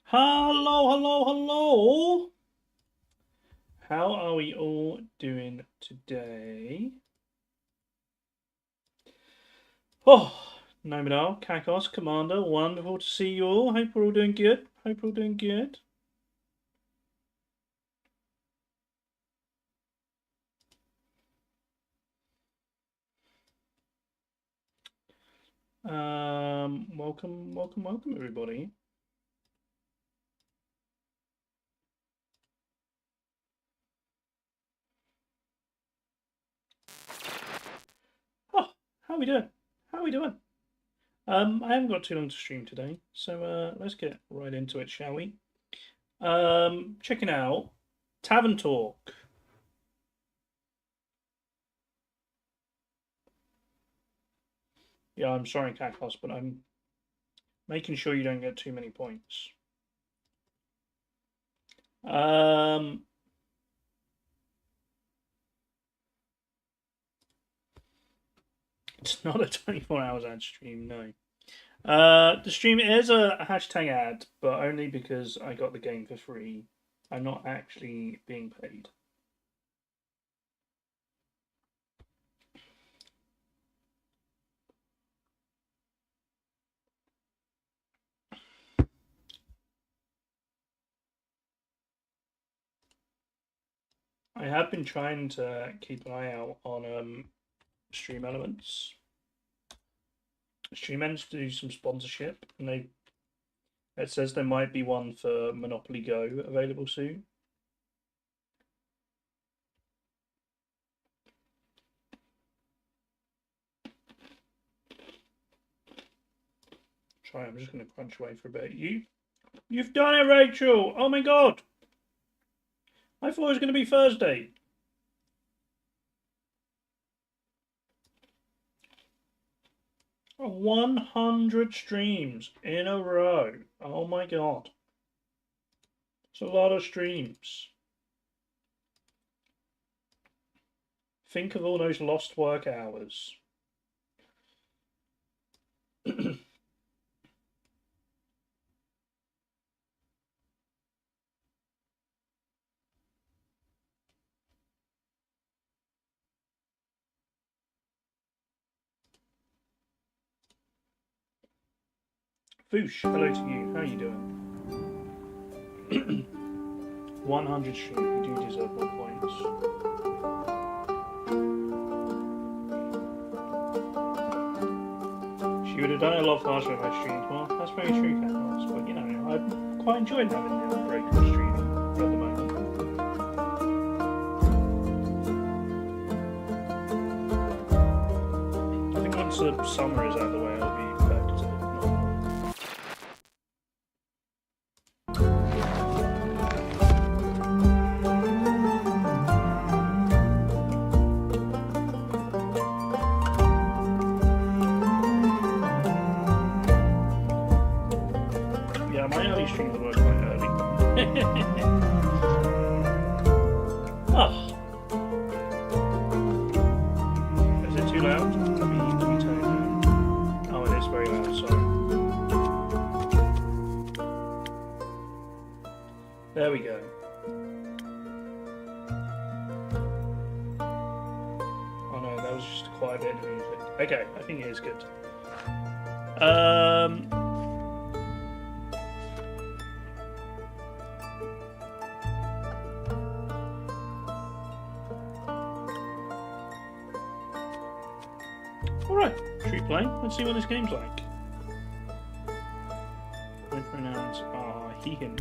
Hello, hello, hello. How are we all doing today? Oh, Nomadal, Kakos, Commander, wonderful to see you all. Hope we're all doing good. Hope we're all doing good. Welcome, welcome, welcome, everybody. Oh, how are we doing? How are we doing? I haven't got too long to stream today, so let's get right into it, shall we? Checking out Tavern Talk. Yeah, I'm sorry, Kakos, but I'm making sure you don't get too many points. It's not a 24 hours ad stream, no. The stream is a hashtag ad, but only because I got the game for free. I'm not actually being paid. I have been trying to keep an eye out on Stream Elements. Stream Elements do some sponsorship, and it says there might be one for Monopoly Go available soon. I'm just going to crunch away for a bit. You've done it, Rachel! Oh my god! I thought it was going to be Thursday. Oh, 100 streams in a row. Oh my god. It's a lot of streams. Think of all those lost work hours. Foosh, hello to you. How are you doing? 100 streams. You do deserve more points. She would have done it a lot faster if I streamed more. That's very true, Cathouse. But you know, I'm quite enjoying having the little break from streaming at the moment. I think once the summer is out of the way, I'll be back to normal. Yeah, my early streams were quite early. Oh. Is it too loud? Let me turn it down. Oh, it is very loud, sorry. There we go. Oh no, that was just a quiet bit of music. Okay, I think it is good. Alright, should we play? Let's see what this game's like. My pronouns are he, him.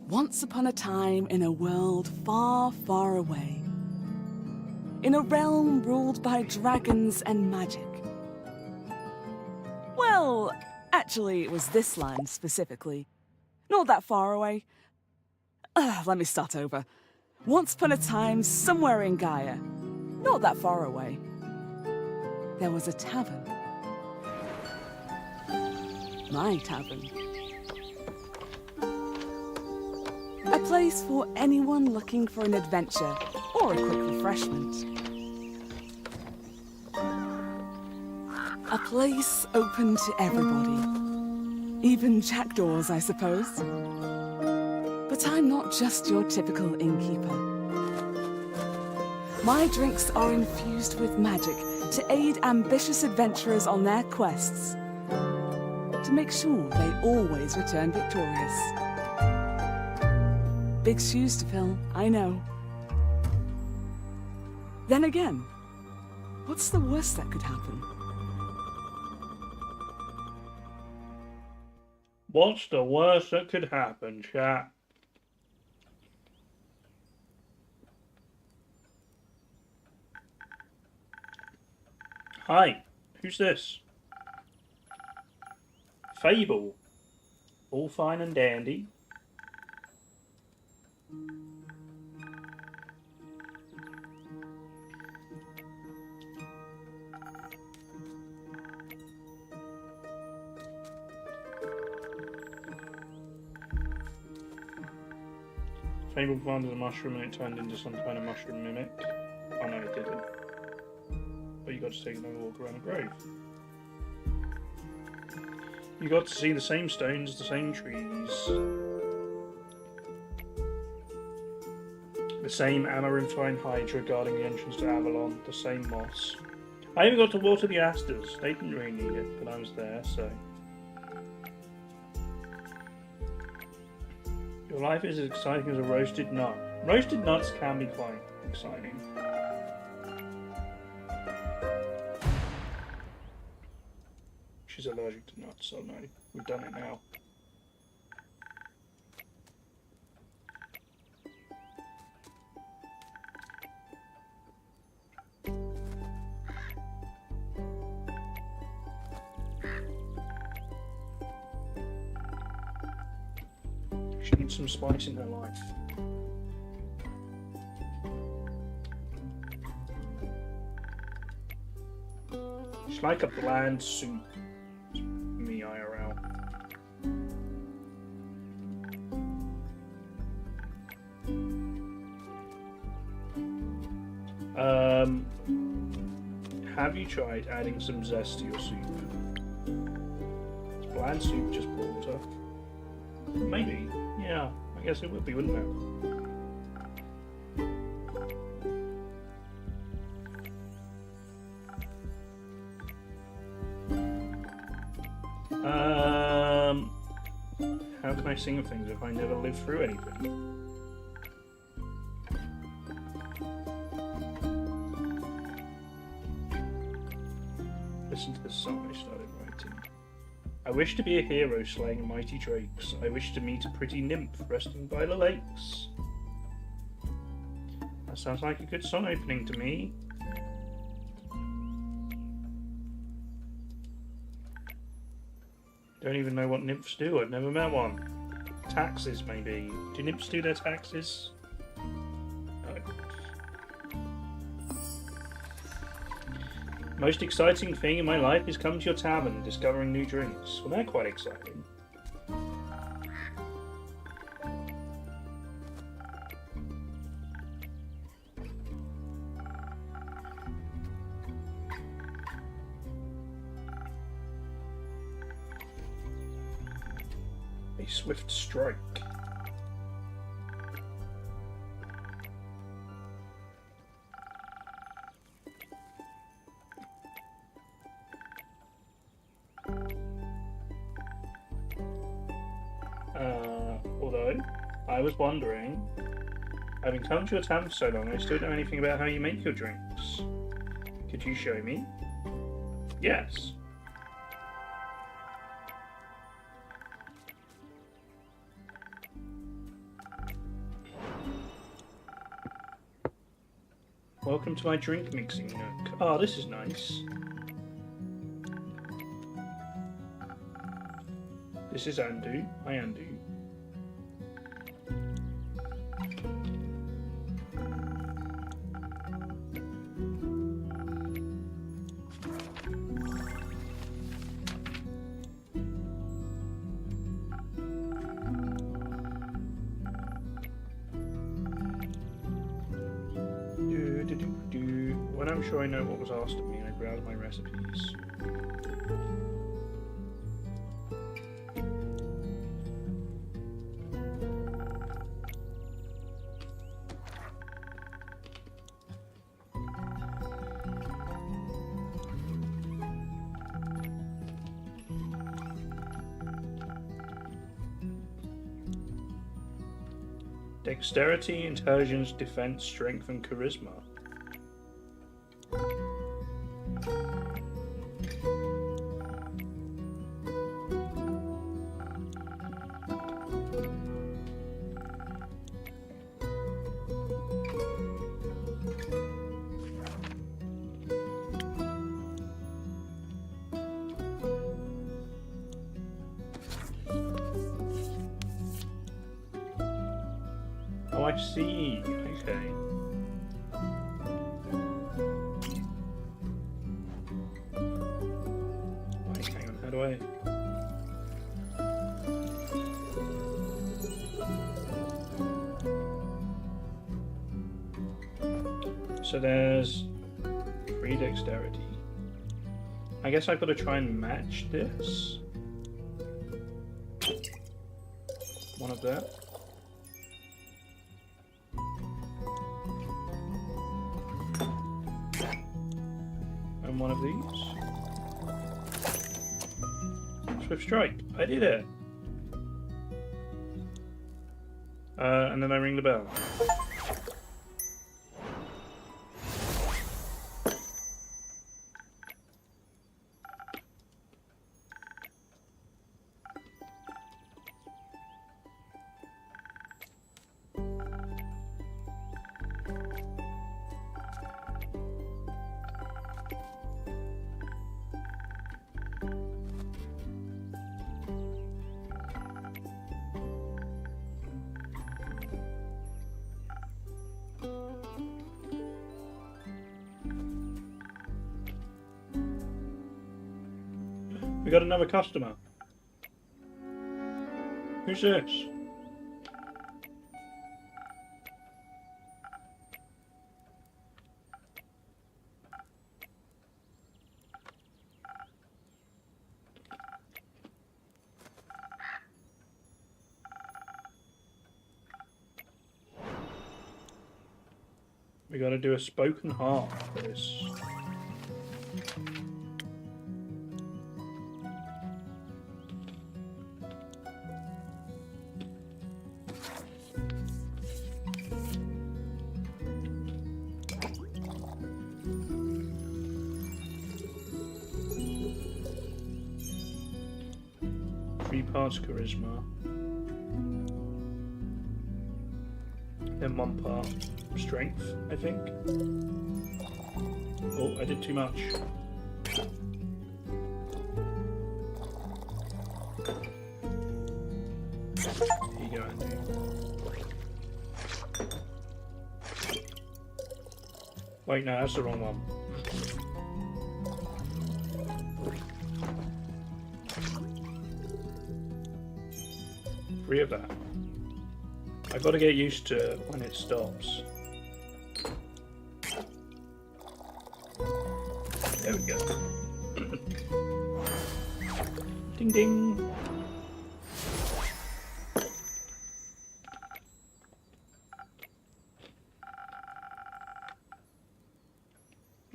Once upon a time in a world far, far away, in a realm ruled by dragons and magic. Well, actually, it was this land specifically. Not that far away. Let me start over. Once upon a time, somewhere in Gaia, not that far away, there was a tavern. My tavern. A place for anyone looking for an adventure or a quick refreshment. A place open to everybody. Even jackdaws, I suppose. But I'm not just your typical innkeeper. My drinks are infused with magic to aid ambitious adventurers on their quests. To make sure they always return victorious. Big shoes to fill, I know. Then again, what's the worst that could happen? What's the worst that could happen, chat? Hi, who's this? Fable. All fine and dandy. Fable planted a mushroom and it turned into some kind of mushroom mimic. Oh no, it didn't. But you got to take another walk around the grove. You got to see the same stones, the same trees. The same amaranthine hydra guarding the entrance to Avalon, the same moss. I even got to water the asters. They didn't really need it, but I was there, so... Your life is as exciting as a roasted nut. Roasted nuts can be quite exciting. She's allergic to nuts, so no, we've done it now. She needs some spice in her life. She's like a bland soup. Me IRL. Have you tried adding some zest to your soup? It's bland soup, just water. Maybe. Yeah, I guess it would be, wouldn't it? How can I sing of things if I never live through anything? Listen to this song I started writing. I wish to be a hero slaying mighty drakes. I wish to meet a pretty nymph resting by the lakes. That sounds like a good song opening to me. Don't even know what nymphs do. I've never met one. Taxes, maybe. Do nymphs do their taxes? No. Most exciting thing in my life is coming to your tavern, discovering new drinks. Well, they're quite exciting. A swift strike. Although, I was wondering, having come to your town for so long, I still don't know anything about how you make your drinks. Could you show me? Yes. Welcome to my drink mixing nook. Oh, this is nice. This is Andu. Hi, Andu. When I'm sure I know what was asked of me, I browse my recipes. Dexterity, intelligence, defense, strength, and charisma. I see. Okay. Wait, hang on. How do I... So there's 3 dexterity. I guess I've got to try and match this. One of that. And one of these. Swift strike. I did it. And then I ring the bell. We got another customer. Who's this? We gotta do a spoken heart for this. Parts charisma, then 1 part strength, I think. Oh, I did too much. Here you go, Andy. Wait, no, that's the wrong one. Three of that. I've got to get used to when it stops. There we go. Ding ding.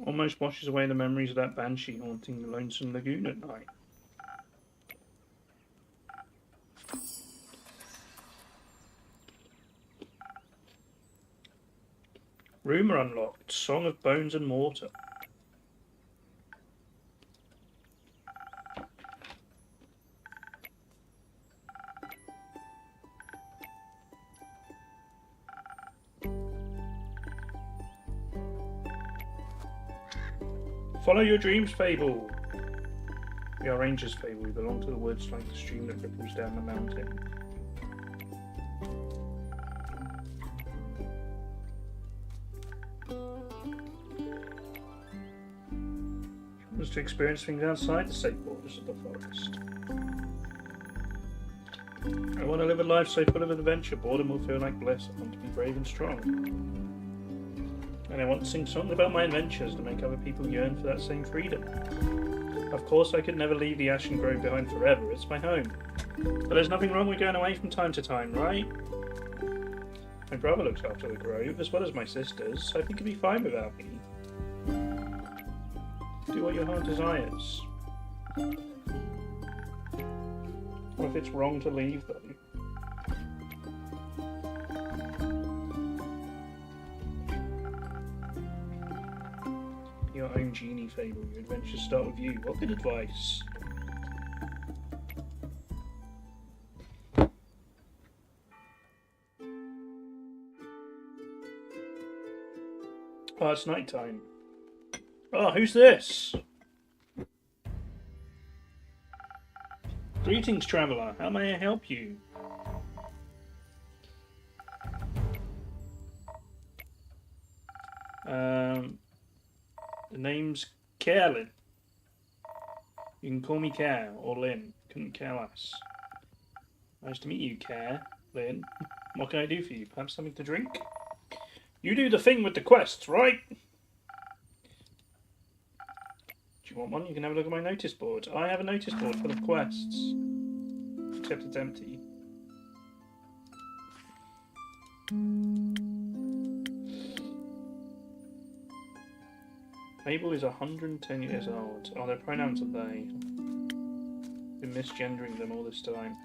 Almost washes away the memories of that banshee haunting the lonesome lagoon at night. Rumour unlocked. Song of Bones and Mortar. Follow your dreams, Fable. We are rangers, Fable. We belong to the woods like the stream that ripples down the mountain. To experience things outside the safe borders of the forest. I want to live a life so full of adventure, boredom will feel like bliss. I want to be brave and strong. And I want to sing songs about my adventures to make other people yearn for that same freedom. Of course, I could never leave the Ashen Grove behind forever. It's my home. But there's nothing wrong with going away from time to time, right? My brother looks after the grove, as well as my sisters, so I think he'd be fine without me. Do what your heart desires. What if it's wrong to leave, though? Your own genie, Fable. Your adventures start with you. What good advice? Oh, it's night time. Oh, who's this? Greetings, traveller. How may I help you? The name's Carolyn. You can call me Care or Lynn. Couldn't care less. Nice to meet you, Care, Lynn. What can I do for you? Perhaps something to drink? You do the thing with the quests, right? Do you want one? You can have a look at my notice board. I have a notice board full of quests. Except it's empty. Mabel is 110 years old. Oh, their pronouns are they. Been misgendering them all this time.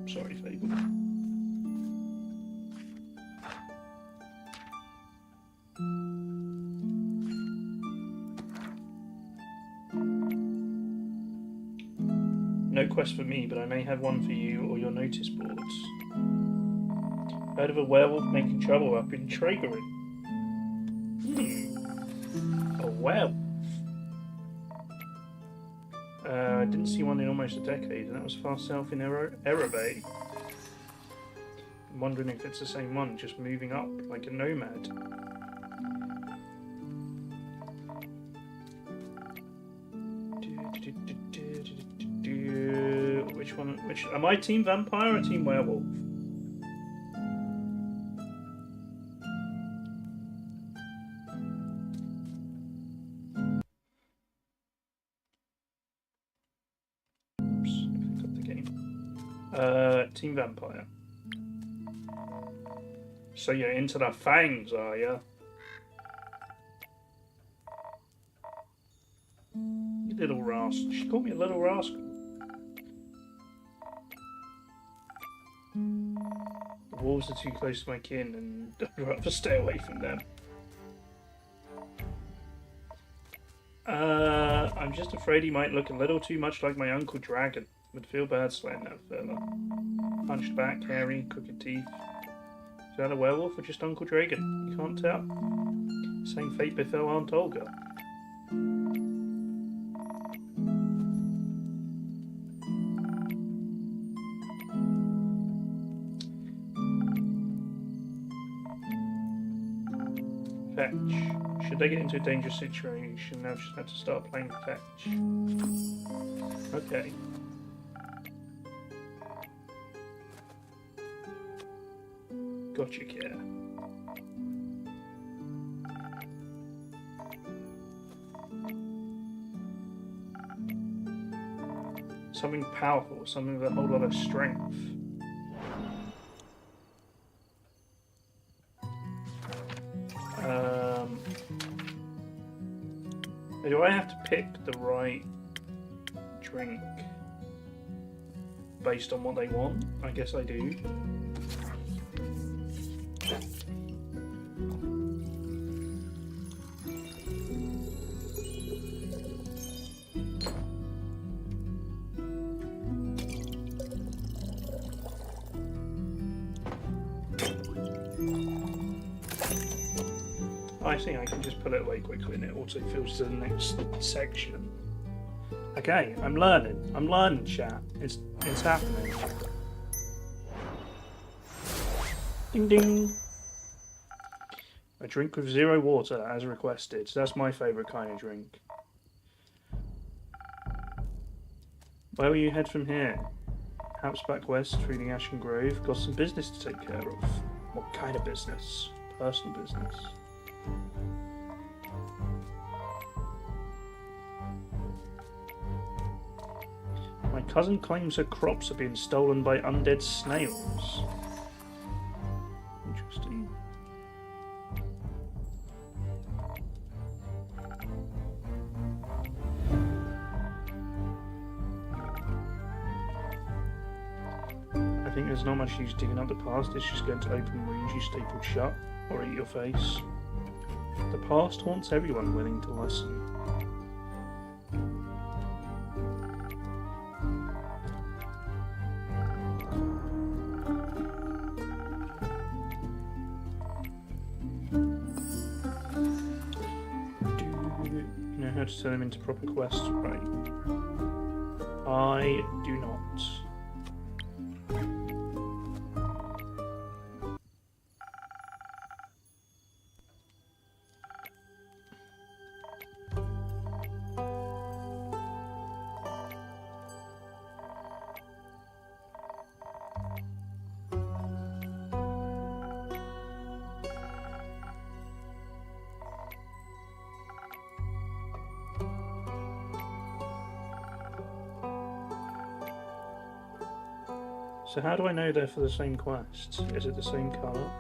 Sorry, Fable. No quest for me, but I may have one for you or your notice boards. Heard of a werewolf making trouble up in Traegerin. A werewolf? I didn't see one in almost a decade, and that was far south in Erebay. I'm wondering if it's the same one, just moving up like a nomad. Which am I team vampire or team werewolf? Oops, I clicked up the game. Team vampire. So you're into the fangs, are you? You little rascal. She called me a little rascal. The wolves are too close to my kin and I'd rather stay away from them. I'm just afraid he might look a little too much like my Uncle Dragon. Would feel bad slaying that fella. Hunchback, hairy, crooked teeth. Is that a werewolf or just Uncle Dragon? You can't tell. Same fate befell Aunt Olga. Fetch. Should they get into a dangerous situation, they'll just have to start playing fetch. Okay. Gotcha, Care. Something powerful, something with a whole lot of strength. Do I have to pick the right drink based on what they want? I guess I do. I think I can just put it away quickly and it auto fills to the next section. Okay, I'm learning, chat. It's happening. Ding ding. A drink with 0 water as requested. So that's my favourite kind of drink. Where will you head from here? Perhaps back west through the Ashen Grove. Got some business to take care of. What kind of business? Personal business. My cousin claims her crops are being stolen by undead snails. Interesting. I think there's not much use digging up the past. It's just going to open wounds you stapled shut or eat your face. The past haunts everyone willing to listen. You know how to turn them into proper quests, right? I do not. So how do I know they're for the same quest? Is it the same colour?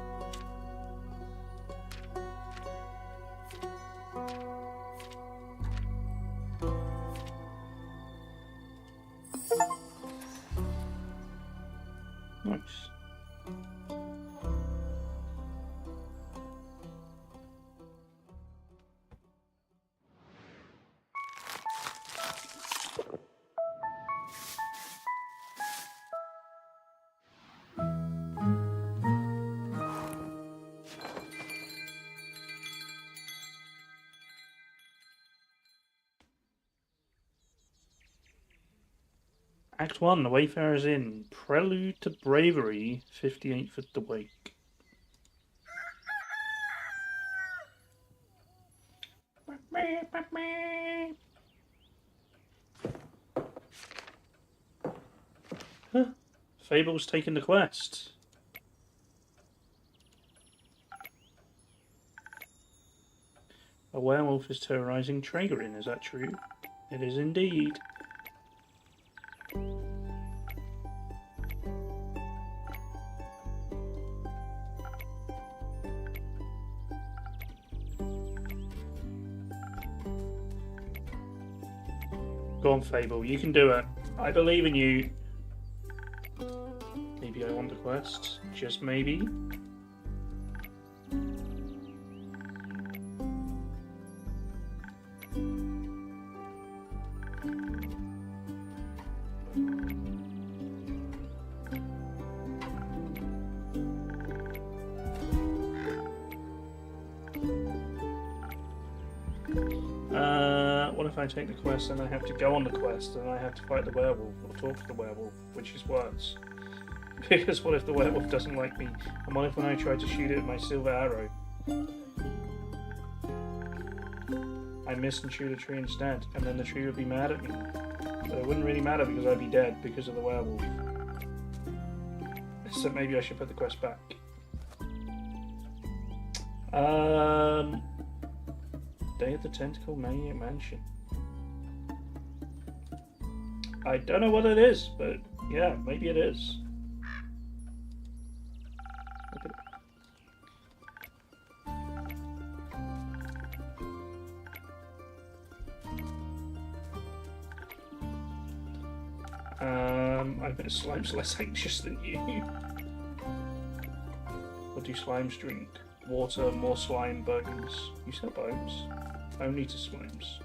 Nice. Act 1, The Wayfarer's Inn. Prelude to Bravery, 58th at the Wake. Huh. Fable's taken the quest. A werewolf is terrorizing Traegerin, is that true? It is indeed. Go on, Fable, you can do it. I believe in you. Maybe I want the quest. Just maybe. What if I take the quest and I have to go on the quest and I have to fight the werewolf or talk to the werewolf, which is worse? Because what if the werewolf doesn't like me? And what if when I try to shoot it with my silver arrow, I miss and shoot a tree instead, and then the tree would be mad at me? But it wouldn't really matter because I'd be dead because of the werewolf. So maybe I should put the quest back. Day of the Tentacle Maniac Mansion. I don't know what it is, but yeah, maybe it is. I bet slime's less anxious than you. What do slimes drink? Water, more slime, bones. You said bones? Only to slimes.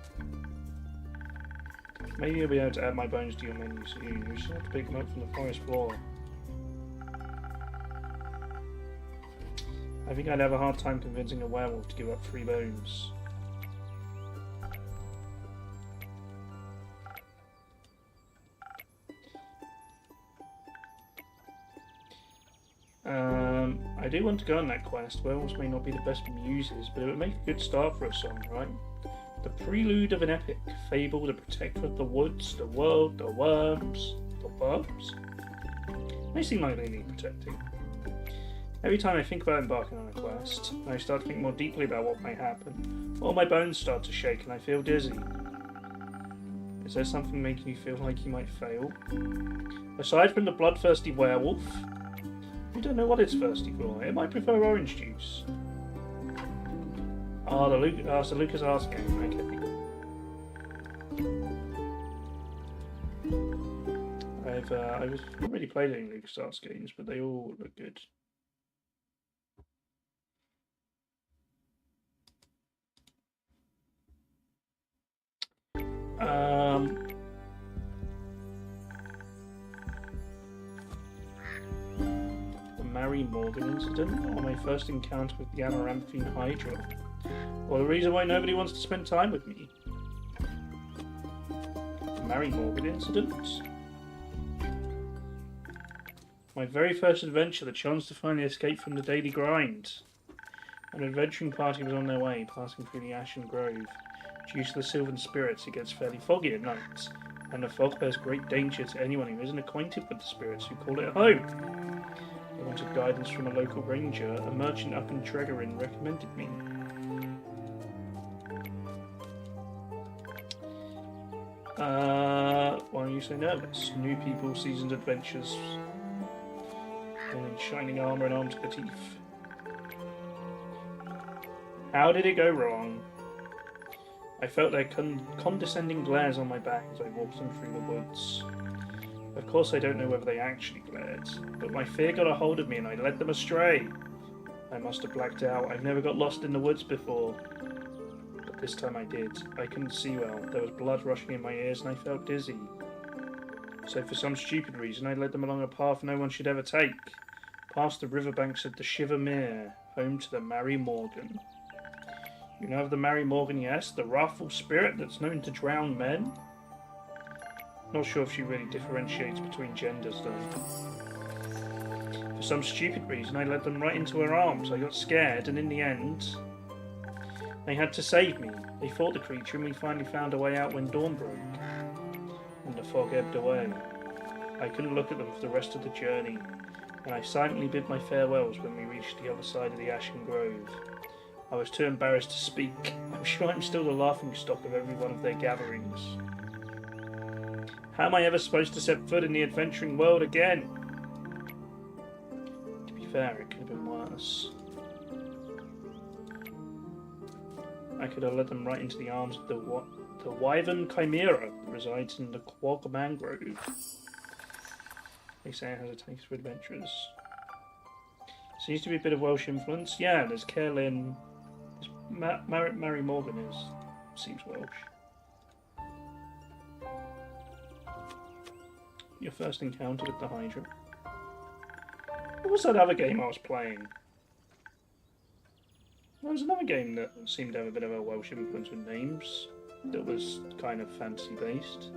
Maybe you'll be able to add my bones to your menu soon. You just have to pick them up from the forest floor. I think I'd have a hard time convincing a werewolf to give up 3 bones. I do want to go on that quest. Werewolves may not be the best muses, but it would make a good start for a song, right? The prelude of an epic, fable, the protector of the woods, the world, the worms. The worms? They seem like they need protecting. Every time I think about embarking on a quest, and I start to think more deeply about what may happen, all my bones start to shake and I feel dizzy. Is there something making you feel like you might fail? Aside from the bloodthirsty werewolf, you don't know what it's thirsty for. It might prefer orange juice. Oh, the Lucas Arts game. Okay. I've not really played any Lucas Arts games, but they all look good. Mary Morgan incident, or my first encounter with the Amaranthine Hydra, or the reason why nobody wants to spend time with me. The Mary Morgan incident? My very first adventure, the chance to finally escape from the daily grind. An adventuring party was on their way, passing through the Ashen Grove. Due to the Sylvan spirits, it gets fairly foggy at night, and the fog bears great danger to anyone who isn't acquainted with the spirits who call it home. I wanted guidance from a local ranger. A merchant up in Traegerin recommended me. Why are you so nervous? New people, seasoned adventures. shining armour and armed catif. How did it go wrong? I felt their condescending glares on my back as I walked them through the woods. Of course I don't know whether they actually glared, but my fear got a hold of me and I led them astray. I must have blacked out. I've never got lost in the woods before. But this time I did. I couldn't see well. There was blood rushing in my ears and I felt dizzy. So for some stupid reason I led them along a path no one should ever take. Past the riverbanks of the Shiver Mere, home to the Mary Morgan. You know of the Mary Morgan, yes? The wrathful spirit that's known to drown men? Not sure if she really differentiates between genders, though. For some stupid reason, I led them right into her arms. I got scared, and in the end, they had to save me. They fought the creature, and we finally found a way out when dawn broke, and the fog ebbed away. I couldn't look at them for the rest of the journey, and I silently bid my farewells when we reached the other side of the Ashen Grove. I was too embarrassed to speak. I'm sure I'm still the laughingstock of every one of their gatherings. How am I ever supposed to set foot in the adventuring world again? To be fair, it could have been worse. I could have led them right into the arms of the wyvern chimera that resides in the Quag Mangrove. They say it has a taste for adventurers. Seems to be a bit of Welsh influence. Yeah, there's Caerlyn. Mary Morgan seems Welsh. Your first encounter with the Hydra. What was that other game I was playing? There was another game that seemed to have a bit of a Welsh influence with names. That was kind of fantasy based.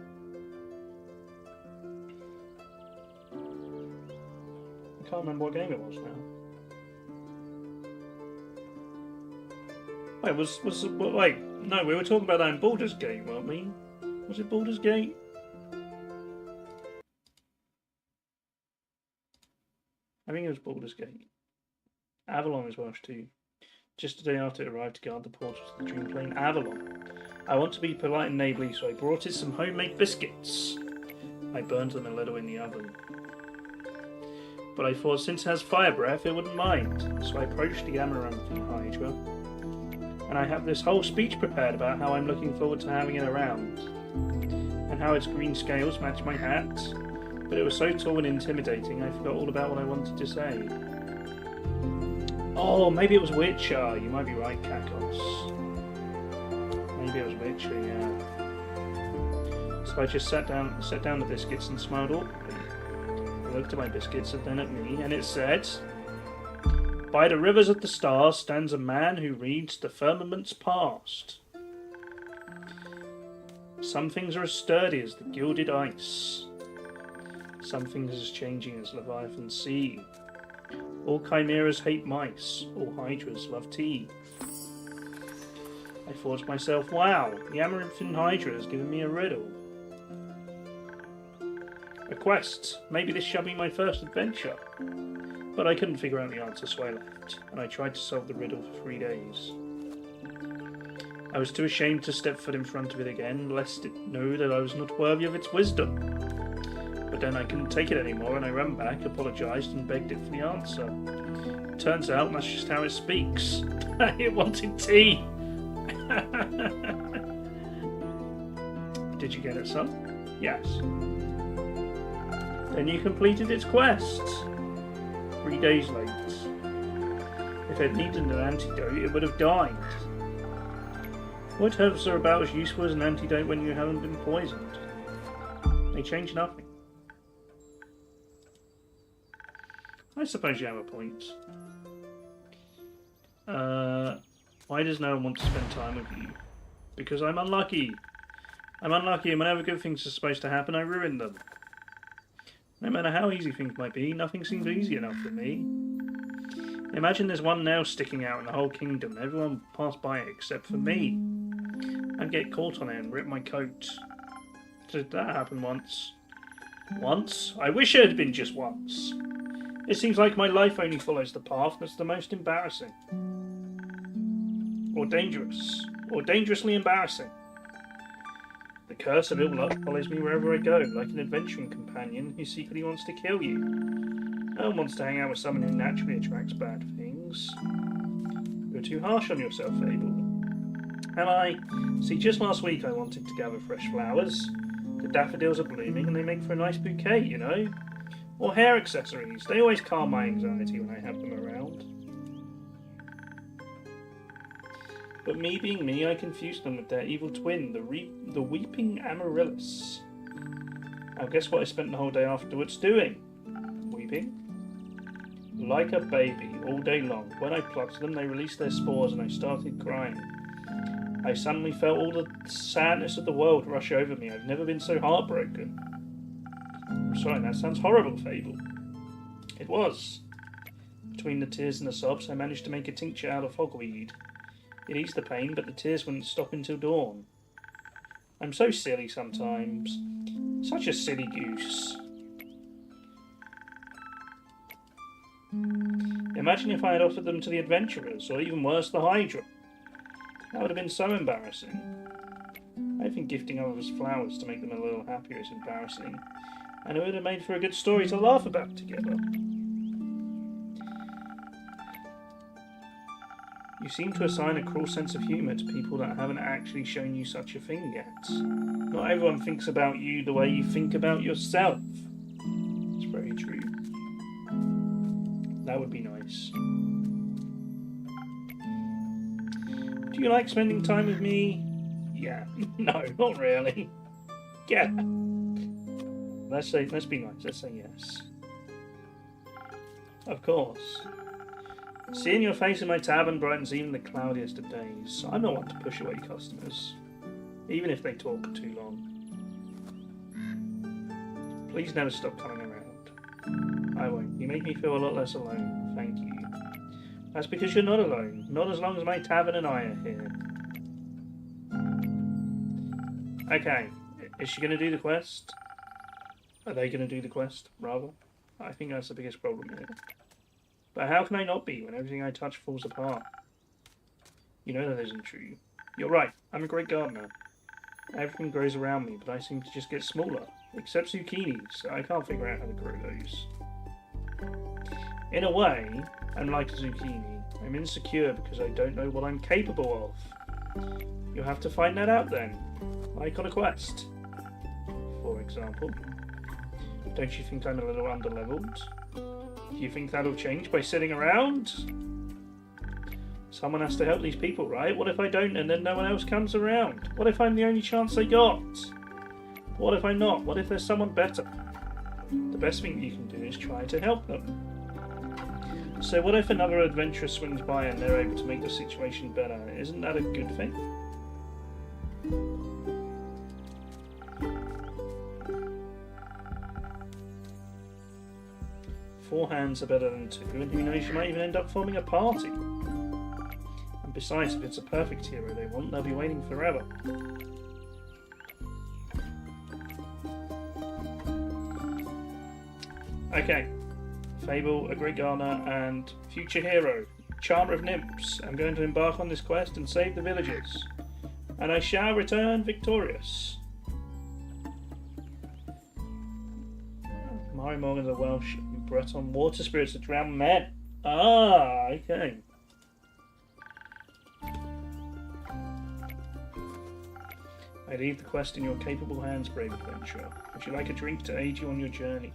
I can't remember what game it was now. Wait, no, we were talking about that in Baldur's Gate, weren't we? Was it Baldur's Gate? I think it was Baldur's Gate. Avalon is Welsh too. Just the day after it arrived to guard the portals of the dream plane, Avalon. I want to be polite and neighbourly, so I brought it some homemade biscuits. I burned them and let them in the oven. But I thought since it has fire breath, it wouldn't mind. So I approached the Amaranthine Hydra. And I have this whole speech prepared about how I'm looking forward to having it around. And how its green scales match my hat. But it was so tall and intimidating, I forgot all about what I wanted to say. Oh, maybe it was Witcher. You might be right, Kakos. Maybe it was Witcher, yeah. So I just set down the biscuits and smiled awkwardly. I looked at my biscuits and then at me, and it said, "By the rivers of the stars stands a man who reads the firmament's past. Some things are as sturdy as the gilded ice. Some things as changing as Leviathan's sea. All chimeras hate mice, all hydras love tea." I thought to myself, wow, the Amaranthine Hydra has given me a riddle. A quest. Maybe this shall be my first adventure. But I couldn't figure out the answer, so I left, and I tried to solve the riddle for 3 days. I was too ashamed to step foot in front of it again, lest it know that I was not worthy of its wisdom. But then I couldn't take it anymore, and I ran back, apologised, and begged it for the answer. Turns out that's just how it speaks. It wanted tea! Did you get it, son? Yes. Then you completed its quest. 3 days late. If it needed an antidote, it would have died. What herbs are about as useful as an antidote when you haven't been poisoned? They change nothing. I suppose you have a point. Why does no one want to spend time with you? Because I'm unlucky. I'm unlucky, and whenever good things are supposed to happen, I ruin them. No matter how easy things might be, nothing seems easy enough for me. Imagine there's one nail sticking out in the whole kingdom. Everyone passed by it except for me. I'd get caught on it and rip my coat. Did that happen once? Once? I wish it had been just once. It seems like my life only follows the path that's the most embarrassing. Or dangerous. Or dangerously embarrassing. The curse of ill luck follows me wherever I go, like an adventuring companion who secretly wants to kill you. No one wants to hang out with someone who naturally attracts bad things. You're too harsh on yourself, Fable. Am I? See, just last week I wanted to gather fresh flowers. The daffodils are blooming and they make for a nice bouquet, you know? Or hair accessories. They always calm my anxiety when I have them around. But me being me, I confused them with their evil twin, the weeping Amaryllis. Now guess what I spent the whole day afterwards doing? Weeping. Like a baby, all day long. When I plucked them, they released their spores and I started crying. I suddenly felt all the sadness of the world rush over me. I've never been so heartbroken. I'm sorry, that sounds horrible, Fable. It was. Between the tears and the sobs, I managed to make a tincture out of hogweed. It eased the pain, but the tears wouldn't stop until dawn. I'm so silly sometimes. Such a silly goose. Imagine if I had offered them to the adventurers, or even worse, the Hydra. That would have been so embarrassing. I think gifting others flowers to make them a little happier is embarrassing, and it would have made for a good story to laugh about together. You seem to assign a cruel sense of humour to people that haven't actually shown you such a thing yet. Not everyone thinks about you the way you think about yourself. It's very true. That would be nice. Do you like spending time with me? Yeah. No, not really. Yeah. Let's be nice. Let's say yes. Of course. Seeing your face in my tavern brightens even the cloudiest of days. I'm not one to push away customers, even if they talk too long. Please never stop coming around. I won't. You make me feel a lot less alone. Thank you. That's because you're not alone. Not as long as my tavern and I are here. Okay. Is she going to do the quest? Are they going to do the quest, rather? I think that's the biggest problem here. But how can I not be when everything I touch falls apart? You know that isn't true. You're right. I'm a great gardener. Everything grows around me, but I seem to just get smaller. Except zucchinis. I can't figure out how to grow those. In a way, I'm like a zucchini. I'm insecure because I don't know what I'm capable of. You'll have to find that out then. Like on a quest. For example. Don't you think I'm a little underleveled? Do you think that'll change by sitting around? Someone has to help these people, right? What if I don't and then no one else comes around? What if I'm the only chance they got? What if I'm not? What if there's someone better? The best thing you can do is try to help them. So what if another adventurer swings by and they're able to make the situation better? Isn't that a good thing? Four hands are better than two, and who knows, you might even end up forming a party. And besides, if it's a perfect hero they want, they'll be waiting forever. Okay. Fable, a great gardener, and future hero, charmer of nymphs. I'm going to embark on this quest and save the villagers. And I shall return victorious. Mari Morgan's a Welsh Breton water spirits that drown men. Ah, okay. I leave the quest in your capable hands, brave adventurer. Would you like a drink to aid you on your journey?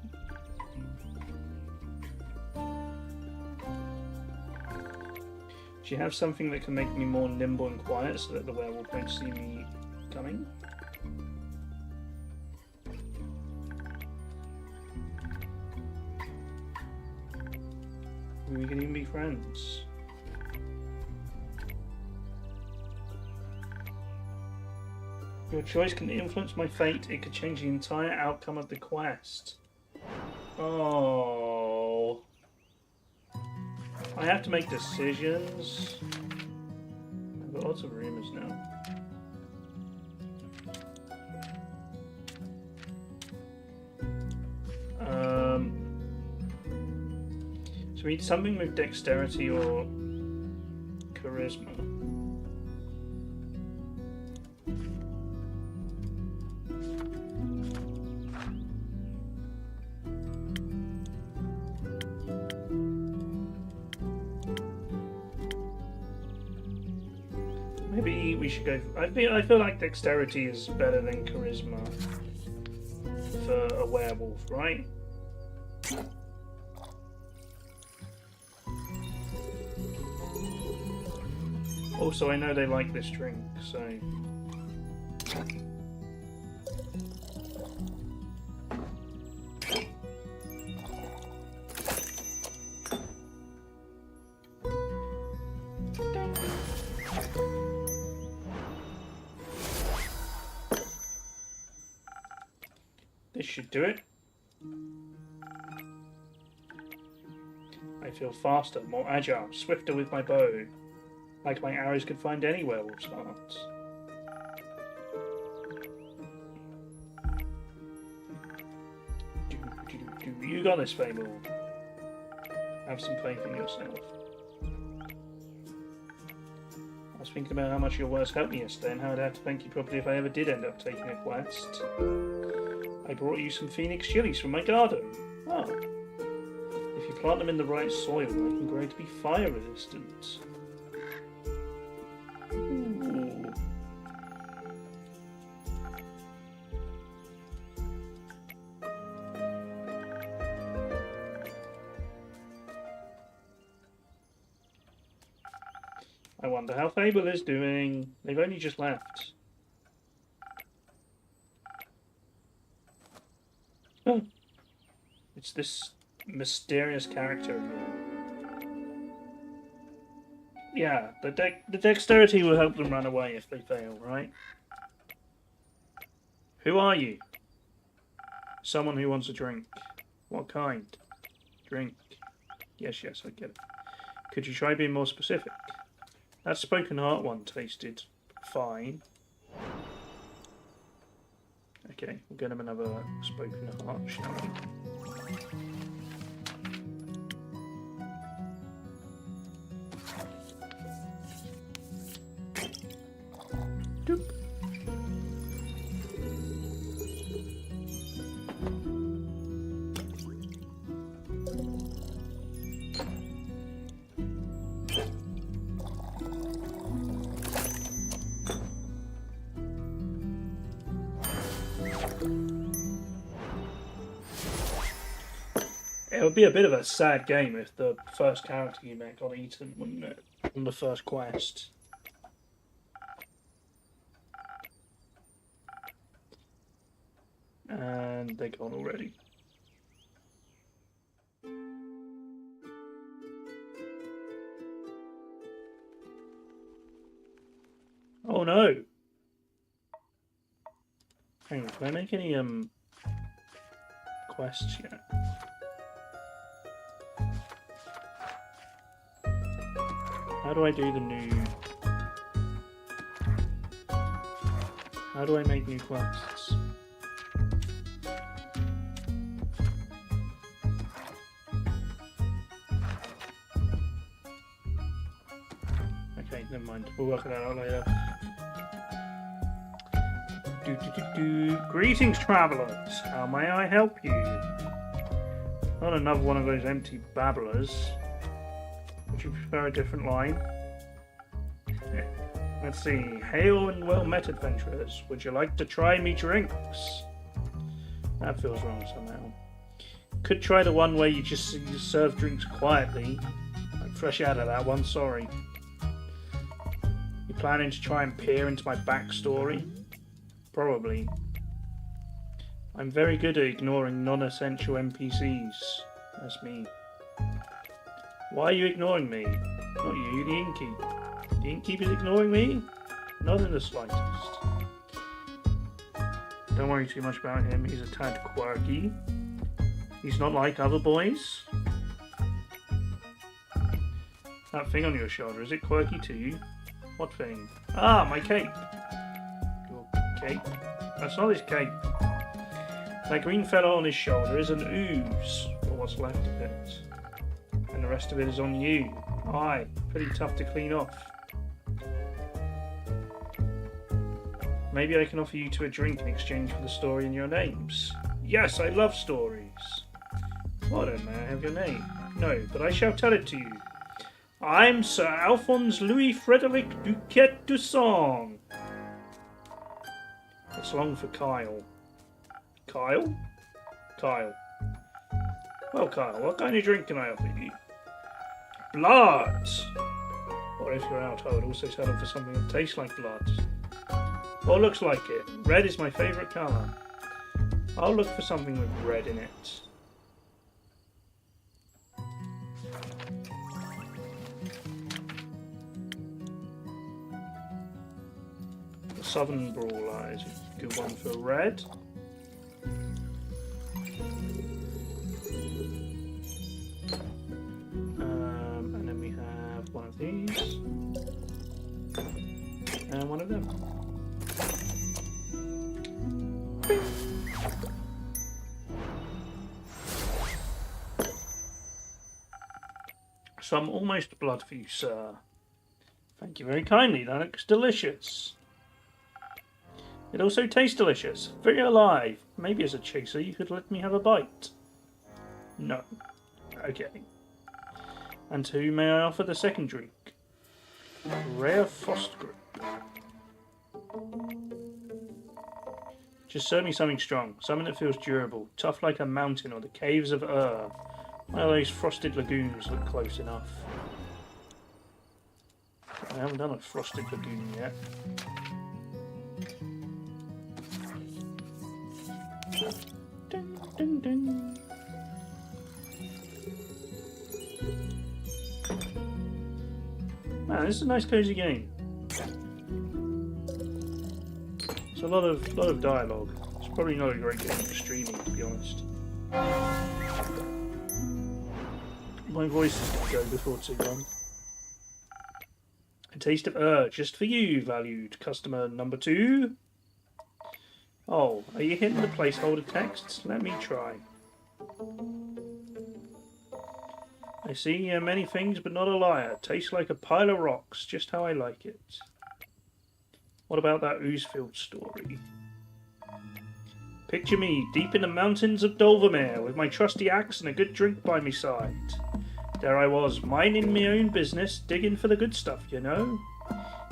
Do you have something that can make me more nimble and quiet so that the werewolf won't see me coming? We can even be friends. Your choice can influence my fate. It could change the entire outcome of the quest. Oh. I have to make decisions. I've got lots of rumors now. So we need something with dexterity or charisma. we should go. I feel like dexterity is better than charisma for a werewolf, right? Also, I know they like this drink, so. This should do it. I feel faster, more agile, swifter with my bow. Like my arrows could find any werewolf's heart. You got this, Fable. Have some faith in yourself. I was thinking about how much your words helped me yesterday and how I'd have to thank you properly if I ever did end up taking a quest. I brought you some phoenix chilies from my garden. Oh. If you plant them in the right soil, they can grow to be fire resistant. Ooh. I wonder how Fable is doing. They've only just left. Oh. It's this mysterious character again. Yeah, the dexterity will help them run away if they fail, right? Who are you? Someone who wants a drink. What kind? Drink. Yes, I get it. Could you try being more specific? That Spoken Heart one tasted fine. Okay, we'll get him another Spoken Heart, shall we? Doop. It would be a bit of a sad game if the first character you met got eaten, wouldn't it? On the first quest. And they're gone already. Oh no! Hang on, can I make any quests yet? How do I do the new... How do I make new quests? Okay, never mind. We'll work it out later. Greetings, travellers. How may I help you? Not another one of those empty babblers. Would you prefer a different line? Let's see. Hail and well met, adventurers. Would you like to try me drinks? That feels wrong somehow. Could try the one where you serve drinks quietly. I'm fresh out of that one, sorry. You planning to try and peer into my backstory? Probably. I'm very good at ignoring non-essential NPCs. That's me. Why are you ignoring me? Not you, the innkeep. The innkeep is ignoring me? Not in the slightest. Don't worry too much about him, he's a tad quirky. He's not like other boys. That thing on your shoulder, is it quirky too? What thing? Ah, my cape! Your cape? That's not his cape. That green fellow on his shoulder is an ooze, or what's left of it. And the rest of it is on you. Aye, pretty tough to clean off. Maybe I can offer you two a drink in exchange for the story in your names. Yes, I love stories. Well then, may I have your name? No, but I shall tell it to you. I'm Sir Alphonse Louis Frederic Duquette Dusson. It's long for Kyle. Kyle? Kyle. Well, Kyle, what kind of drink can I offer you? Blood! Or if you're out, I would also settle for something that tastes like blood. Or looks like it. Red is my favourite colour. I'll look for something with red in it. The Southern Brawler is a good one for red. And then we have one of these. And one of them. Bing. Some almost blood for you, sir. Thank you very kindly. That looks delicious. It also tastes delicious. Very alive. Maybe as a chaser you could let me have a bite. No. Okay. And to whom may I offer the second drink? Rare Frost Grip. Just serve me something strong. Something that feels durable. Tough like a mountain or the caves of Ur. One of those frosted lagoons look close enough. I haven't done a frosted lagoon yet. Ding, ding, ding. Man, this is a nice cozy game. It's a lot of dialogue. It's probably not a great game for streaming, to be honest. My voice is going to go before too long. A taste of just for you, valued customer number 2. Oh, are you hitting the placeholder texts? Let me try. I see many things, but not a liar. Tastes like a pile of rocks, just how I like it. What about that Oozefield story? Picture me, deep in the mountains of Dolvermere, with my trusty axe and a good drink by my side. There I was, minding my own business, digging for the good stuff, you know.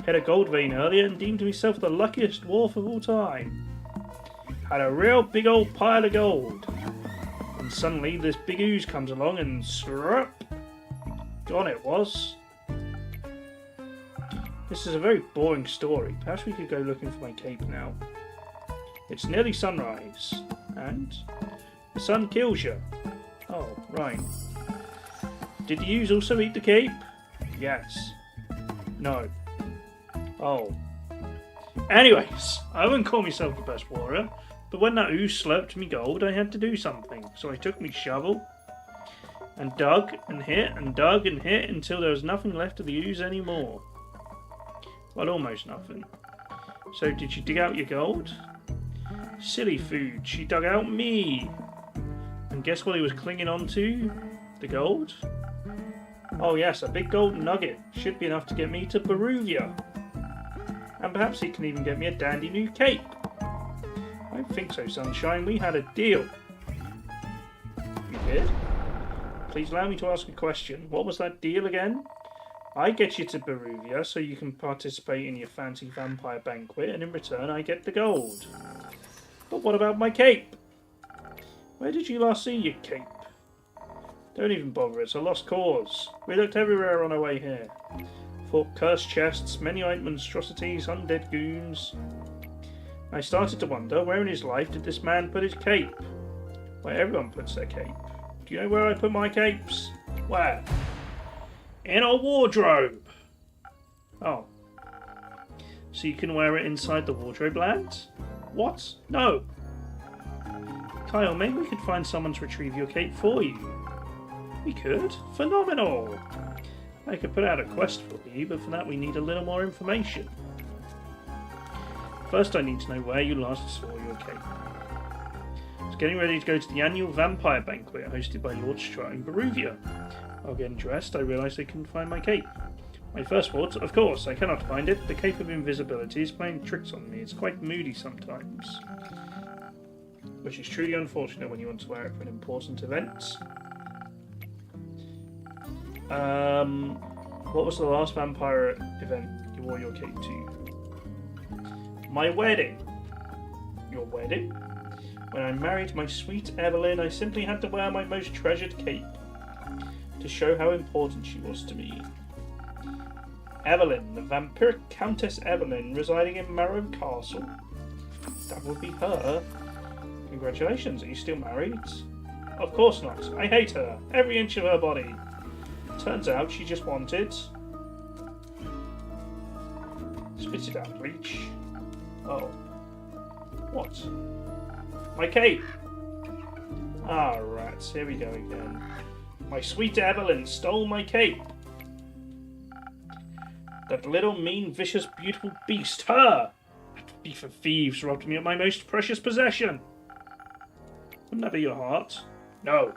Hit a gold vein earlier and deemed myself the luckiest dwarf of all time. Had a real big old pile of gold. And suddenly this big ooze comes along and slurp. Gone it was. This is a very boring story. Perhaps we could go looking for my cape now. It's nearly sunrise. And the sun kills you. Oh, right. Did the ooze also eat the cape? Yes. No. Oh. Anyways, I wouldn't call myself the best warrior, but when that ooze slurped me gold, I had to do something. So I took me shovel and dug and hit and dug and hit until there was nothing left of the ooze anymore. Well, almost nothing. So did you dig out your gold? Silly food, she dug out me. And guess what he was clinging on to? The gold? Oh yes, a big gold nugget. Should be enough to get me to Beruvia. And perhaps he can even get me a dandy new cape. I don't think so, Sunshine. We had a deal. You did? Please allow me to ask a question. What was that deal again? I get you to Beruvia so you can participate in your fancy vampire banquet, and in return I get the gold. But what about my cape? Where did you last see your cape? Don't even bother, it's a lost cause. We looked everywhere on our way here. Fought cursed chests, many eyed monstrosities, undead goons. I started to wonder, where in his life did this man put his cape? Where everyone puts their cape. Do you know where I put my capes? Where? In a wardrobe! Oh. So you can wear it inside the wardrobe, lads? What? No! Kyle, maybe we could find someone to retrieve your cape for you. We could? Phenomenal! I could put out a quest for you, but for that we need a little more information. First I need to know where you last saw your cape. I was getting ready to go to the annual vampire banquet hosted by Lord Strut in Beruvia. While getting dressed, I realised I couldn't find my cape. My first thought, of course, I cannot find it. The cape of invisibility is playing tricks on me. It's quite moody sometimes. Which is truly unfortunate when you want to wear it for an important event. What was the last vampire event you wore your cape to? My wedding. Your wedding? When I married my sweet Evelyn, I simply had to wear my most treasured cape to show how important she was to me. Evelyn, the vampiric Countess Evelyn, residing in Marrow Castle. That would be her. Congratulations, are you still married? Of course not. I hate her. Every inch of her body. Turns out she just wanted... Spit it out, Bleach. Oh. What? My cape! Ah, rats. Here we go again. My sweet Evelyn stole my cape. That little, mean, vicious, beautiful beast, her! That thief of thieves robbed me of my most precious possession. Wouldn't that be your heart? No.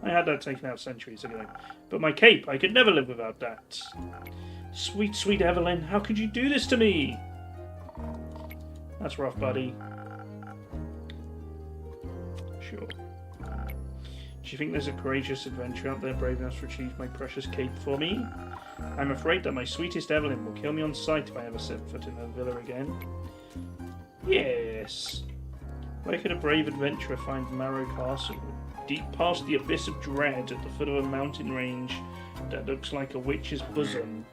I had that taken out centuries ago. But my cape, I could never live without that. Sweet, sweet Evelyn, how could you do this to me? That's rough, buddy. Sure. Do you think there's a courageous adventurer out there brave enough to retrieve my precious cape for me? I'm afraid that my sweetest Evelyn will kill me on sight if I ever set foot in her villa again. Yes. Where could a brave adventurer find Marrow Castle? Deep past the abyss of dread, at the foot of a mountain range that looks like a witch's bosom,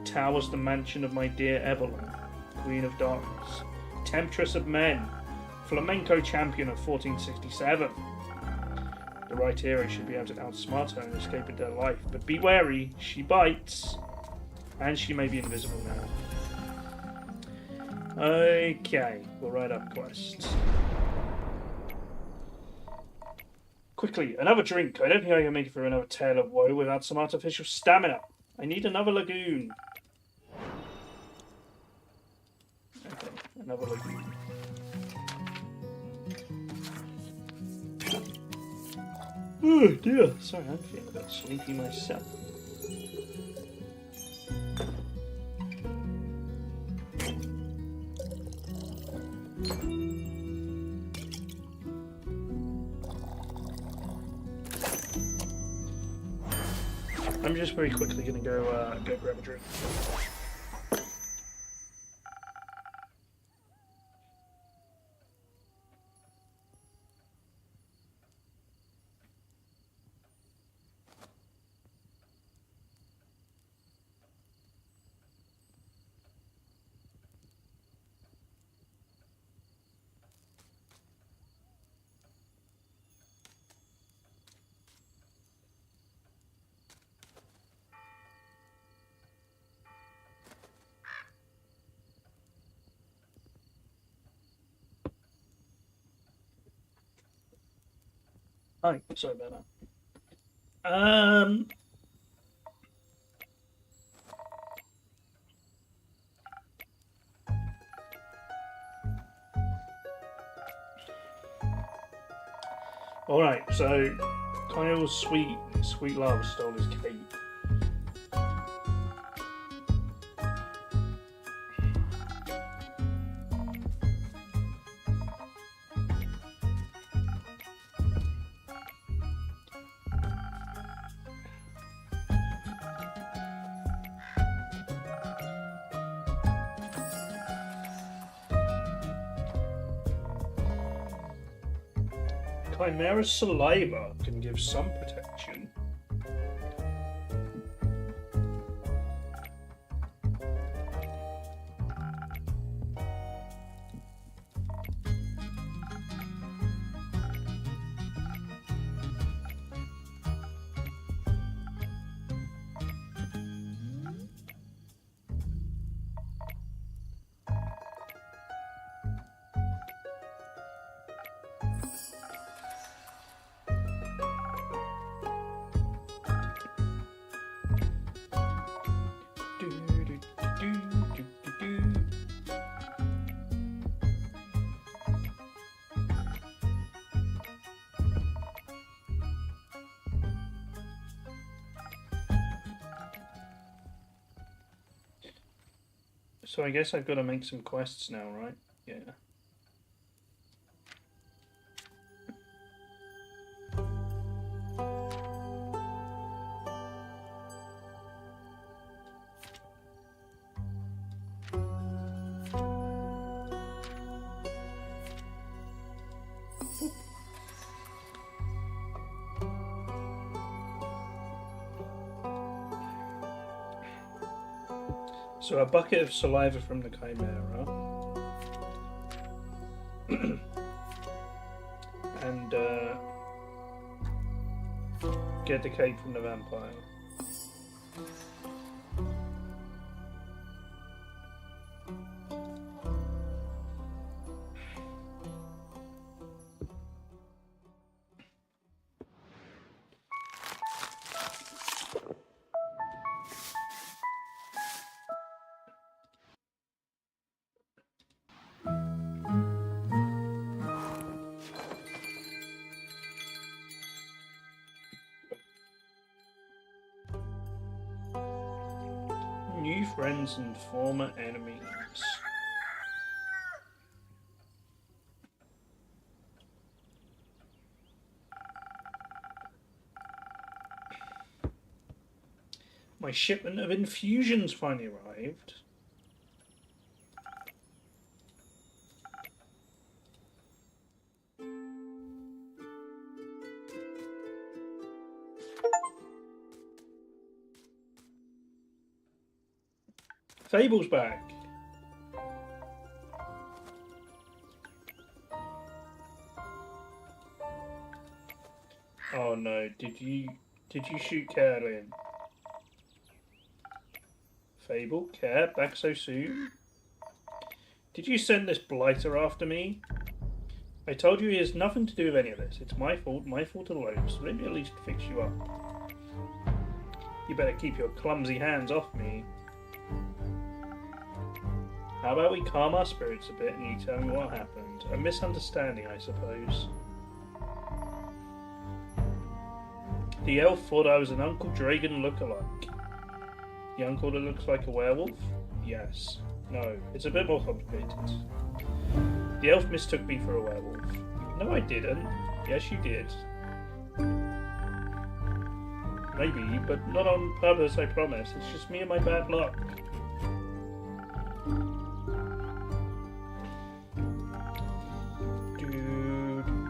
towers the mansion of my dear Evelyn, Queen of Darkness, Temptress of Men, flamenco champion of 1467. The right hero should be able to outsmart her and escape into her life, but be wary, she bites, and she may be invisible now. Okay, we'll write up quests. Quickly, another drink. I don't think I can make it through another tale of woe without some artificial stamina. I need another lagoon. Okay, another lagoon. Oh dear, sorry, I'm feeling a bit sleepy myself. I'm just very quickly going to go grab a drink. Hi, sorry about that. Alright, so Kyle's sweet love stole his cape. Chimera's saliva can give some protection. So I guess I've got to make some quests now, right? Yeah. So a bucket of saliva from the chimera. And get the cake from the vampire. New friends and former enemies. My shipment of infusions finally arrived. Fable's back. Oh no, did you shoot Carolyn? Fable, Care, back so soon? Did you send this blighter after me? I told you he has nothing to do with any of this. It's my fault alone, so let me at least fix you up. You better keep your clumsy hands off me. How about we calm our spirits a bit and you tell me what happened? A misunderstanding, I suppose. The elf thought I was an Uncle Dragon look-alike. The uncle that looks like a werewolf? Yes. No, it's a bit more complicated. The elf mistook me for a werewolf. No, I didn't. Yes, you did. Maybe, but not on purpose, I promise. It's just me and my bad luck.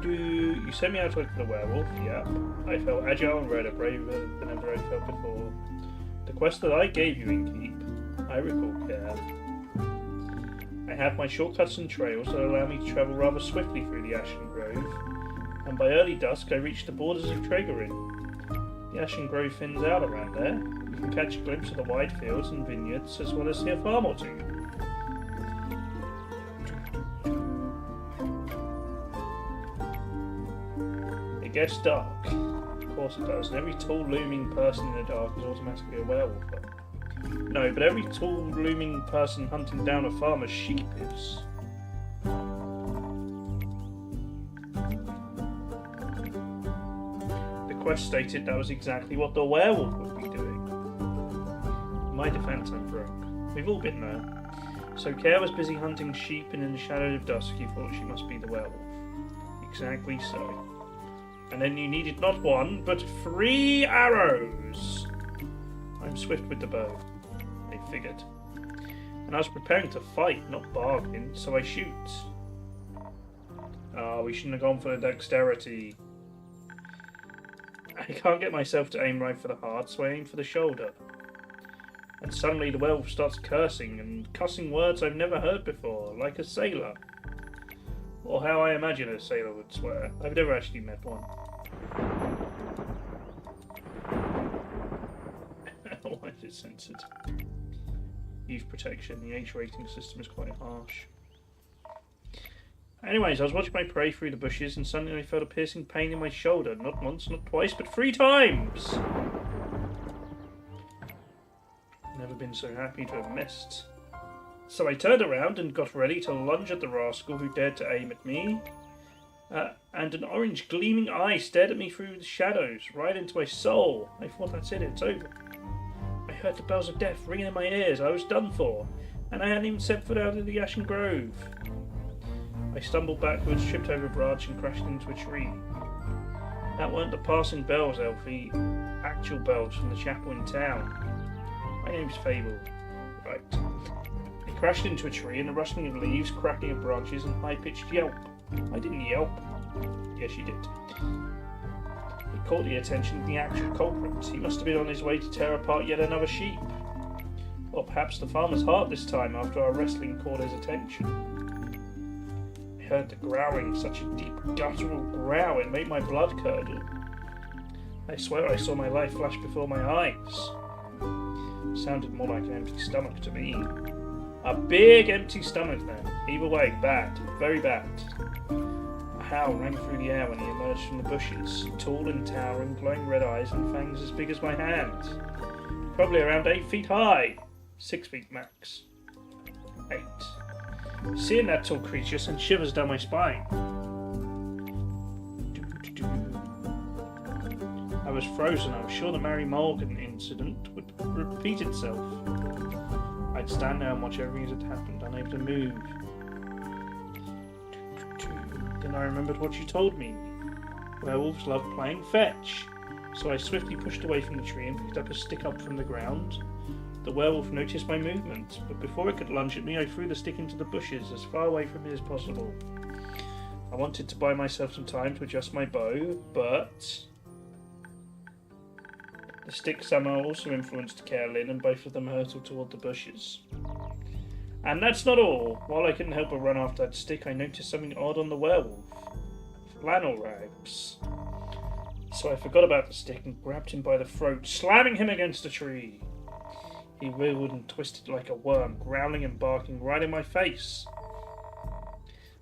You sent me out to look for the werewolf, yeah. I felt agile and redder, braver than ever I felt before. The quest that I gave you in Keep, I recall, Care. I have my shortcuts and trails that allow me to travel rather swiftly through the Ashen Grove, and by early dusk I reached the borders of Tregorin. The Ashen Grove thins out around there. You can catch a glimpse of the wide fields and vineyards, as well as see a farm or two. It gets dark. Of course it does, and every tall looming person in the dark is automatically a werewolf. No, but every tall looming person hunting down a farmer's sheep is. The quest stated that was exactly what the werewolf would be doing. In my defense, I'm broke. We've all been there. So Care was busy hunting sheep, and in the shadow of dusk you thought she must be the werewolf. Exactly so. And then you needed not one, but 3 arrows. I'm swift with the bow, I figured. And I was preparing to fight, not bargain, so I shoot. Ah, we shouldn't have gone for the dexterity. I can't get myself to aim right for the heart, so I aim for the shoulder. And suddenly the werewolf starts cursing, and cussing words I've never heard before, like a sailor. Or how I imagine a sailor would swear. I've never actually met one. Why is it censored? Youth protection. The age rating system is quite harsh. Anyways, I was watching my prey through the bushes and suddenly I felt a piercing pain in my shoulder. Not once, not twice, but 3 times! Never been so happy to have missed. So I turned around and got ready to lunge at the rascal who dared to aim at me. And an orange gleaming eye stared at me through the shadows, right into my soul. I thought, that's it, it's over. I heard the bells of death ringing in my ears. I was done for, and I hadn't even set foot out of the Ashen Grove. I stumbled backwards, tripped over a branch, and crashed into a tree. That weren't the passing bells, Elfie. Actual bells from the chapel in town. My name's Fable. Right. I crashed into a tree, and the rustling of leaves, cracking of branches, and high-pitched yelp. I didn't yelp. Yes, you did. It caught the attention of the actual culprit. He must have been on his way to tear apart yet another sheep. Or perhaps the farmer's heart this time after our wrestling caught his attention. I heard the growling, such a deep guttural growl, it made my blood curdle. I swear I saw my life flash before my eyes. It sounded more like an empty stomach to me. A big empty stomach then. Either way, bad. Very bad. A howl rang through the air when he emerged from the bushes, tall and towering, glowing red eyes and fangs as big as my hand. Probably around 8 feet high. 6 feet max. 8. Seeing that tall creature sent shivers down my spine. I was frozen. I was sure the Mary Morgan incident would repeat itself. I'd stand there and watch everything that had happened, unable to move. Then I remembered what you told me. Werewolves love playing fetch. So I swiftly pushed away from the tree and picked up a stick up from the ground. The werewolf noticed my movement, but before it could lunge at me, I threw the stick into the bushes, as far away from it as possible. I wanted to buy myself some time to adjust my bow, but the stick somehow also influenced Carolyn, and both of them hurtled toward the bushes. And that's not all. While I couldn't help but run after that stick, I noticed something odd on the werewolf. Flannel rags. So I forgot about the stick and grabbed him by the throat, slamming him against a tree. He wriggled and twisted like a worm, growling and barking right in my face.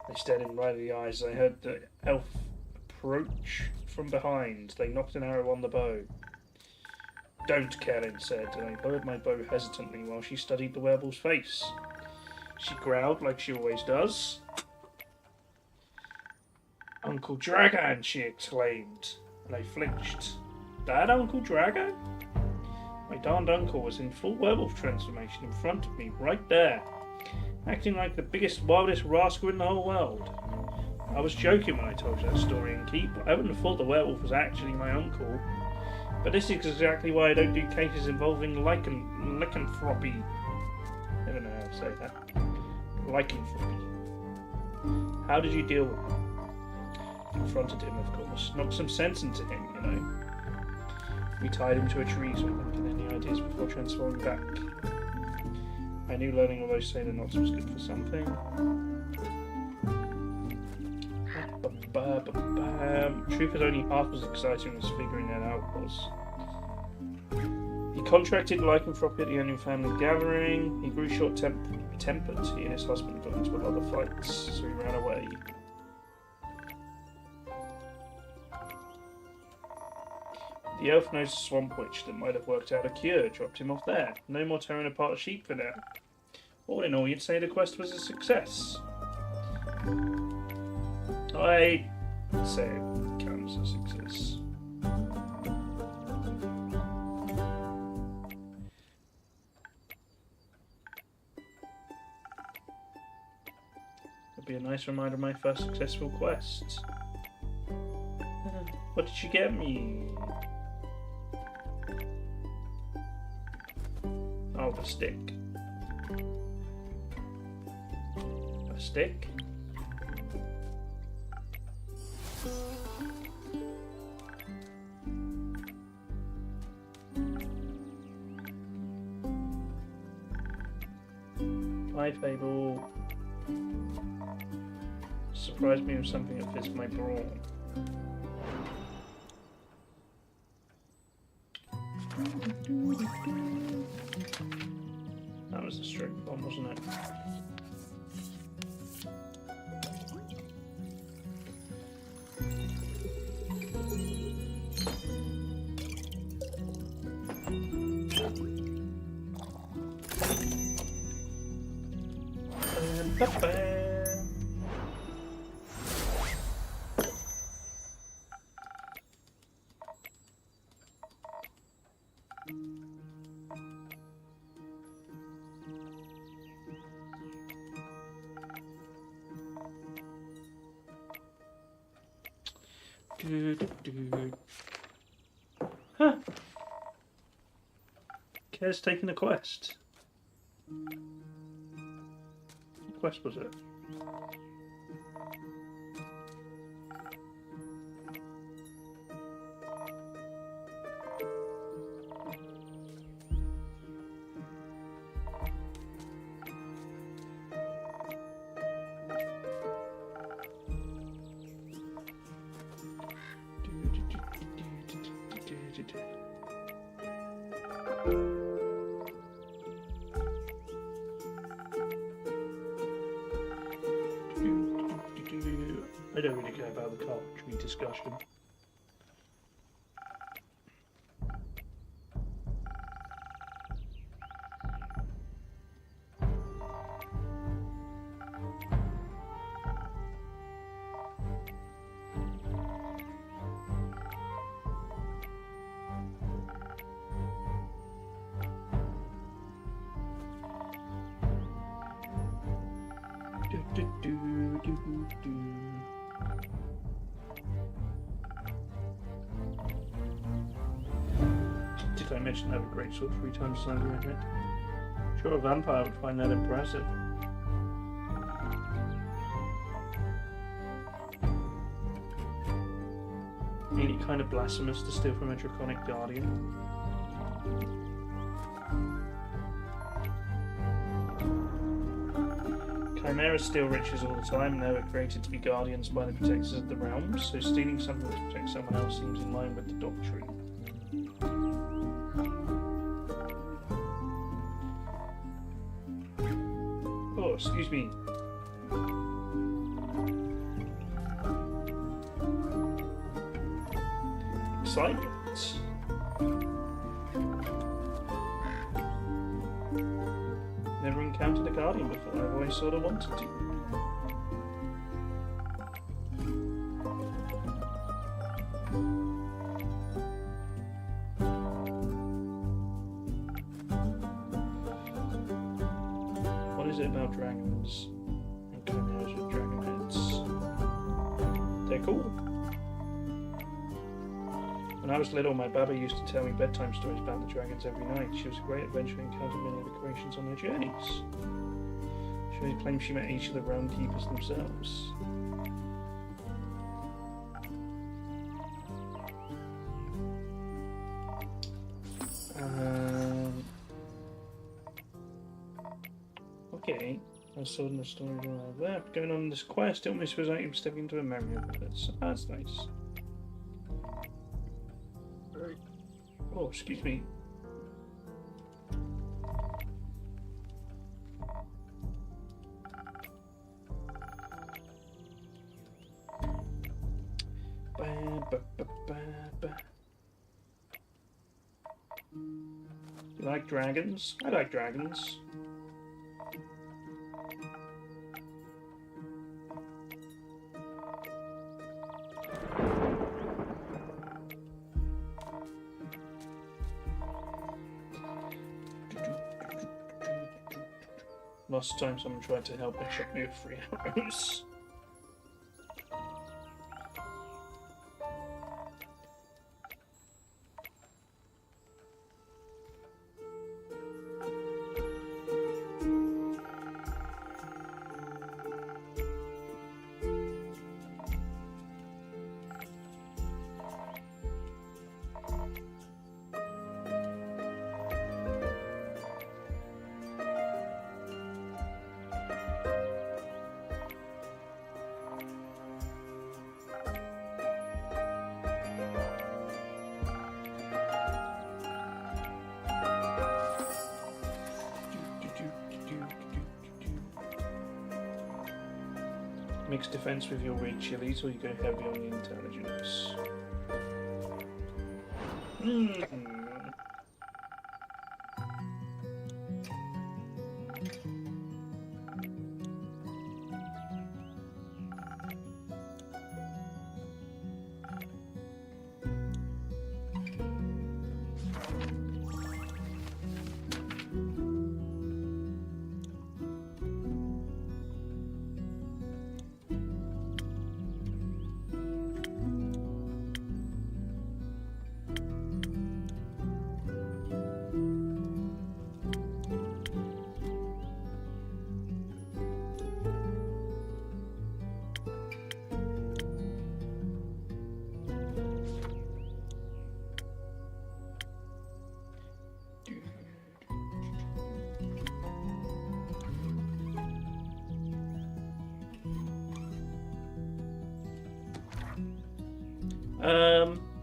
I stared him right in the eyes as I heard the elf approach from behind. They knocked an arrow on the bow. Don't, Kellen said, and I lowered my bow hesitantly while she studied the werewolf's face. She growled like she always does. Uncle Dragon, she exclaimed, and I flinched. That Uncle Dragon? My darned uncle was in full werewolf transformation in front of me, right there, acting like the biggest, wildest rascal in the whole world. I was joking when I told you that story in Keep. I wouldn't have thought the werewolf was actually my uncle. But this is exactly why I don't do cases involving lycanthropy. Never know how to say that. Lycanthropy. How did you deal with it? Confronted him, of course. Knocked some sense into him, you know. We tied him to a tree so I couldn't get any ideas before transforming back. I knew learning all those sailor knots was good for something. Truth was only half as exciting as figuring that out was. He contracted lycanthropy at the annual family gathering. He grew short-tempered. He and his husband got into a lot of fights, so he ran away. The elf knows a swamp witch that might have worked out a cure, dropped him off there. No more tearing apart sheep for now. All in all, you'd say the quest was a success. I'd say it counts as a success. It'll be a nice reminder of my first successful quest. What did you get me? Oh, the stick. A stick? Hi, Fable. Surprise me with something that fits my brawn. That was a straight bomb, wasn't it? Huh. Care's taking a quest. What quest was it? I don't really care about the carpentry discussion. Did I mention I have a great sword 3 times the size of my head? Sure, a vampire would find that impressive. Ain't it kind of blasphemous to steal from a draconic guardian? Chimeras steal riches all the time, and they were created to be guardians by the protectors of the realms, so stealing something to protect someone else seems in line with the doctrine. Oh, excuse me. Excitement. Never encountered a guardian before. I've always sort of wanted to. What is it about dragons and chimeras with dragon heads? They're cool. When I was little, my baba used to tell me bedtime stories about the dragons every night. She was a great adventurer and encountered many of the creations on their journeys. She always claimed she met each of the realm keepers themselves. Okay, I saw the story of that. Going on this quest, it almost feels like I'm stepping into a memory of it. That's nice. Oh, excuse me. You like dragons? I like dragons. Last time someone tried to help and shot me with 3 arrows. Mix defense with your weird chilies, or you go heavy on the intelligence.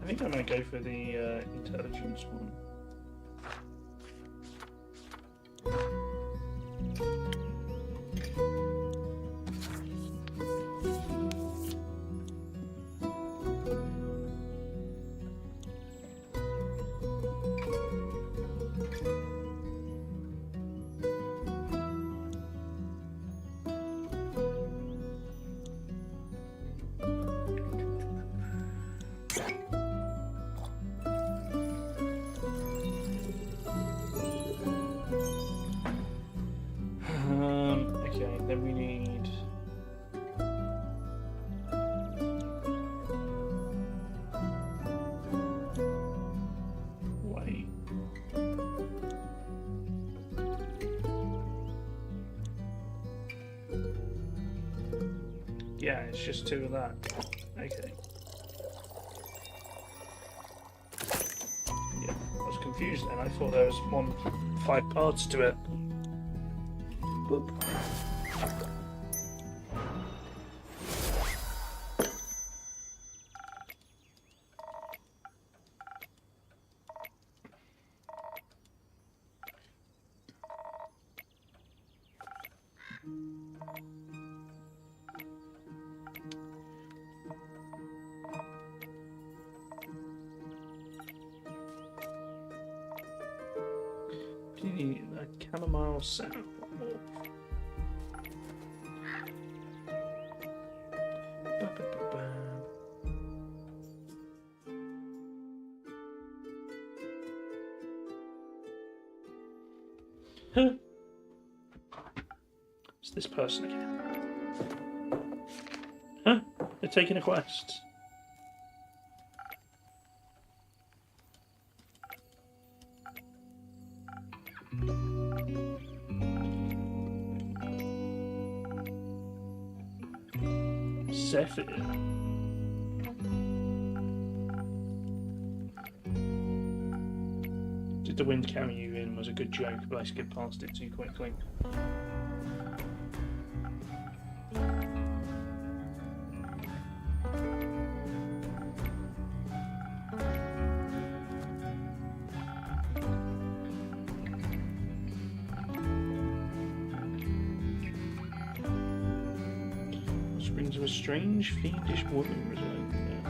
I think I might go for the intelligence one. it's just 2 of that. Okay. Yeah, I was confused then. I thought there was 5 parts to it. Boop. Do you need a chamomile sound? Huh? It's this person again. Huh? They're taking a quest. Zephyr. Did the wind carry you in was a good joke, but I skipped past it too quickly. Springs of a strange, fiendish woman residing there.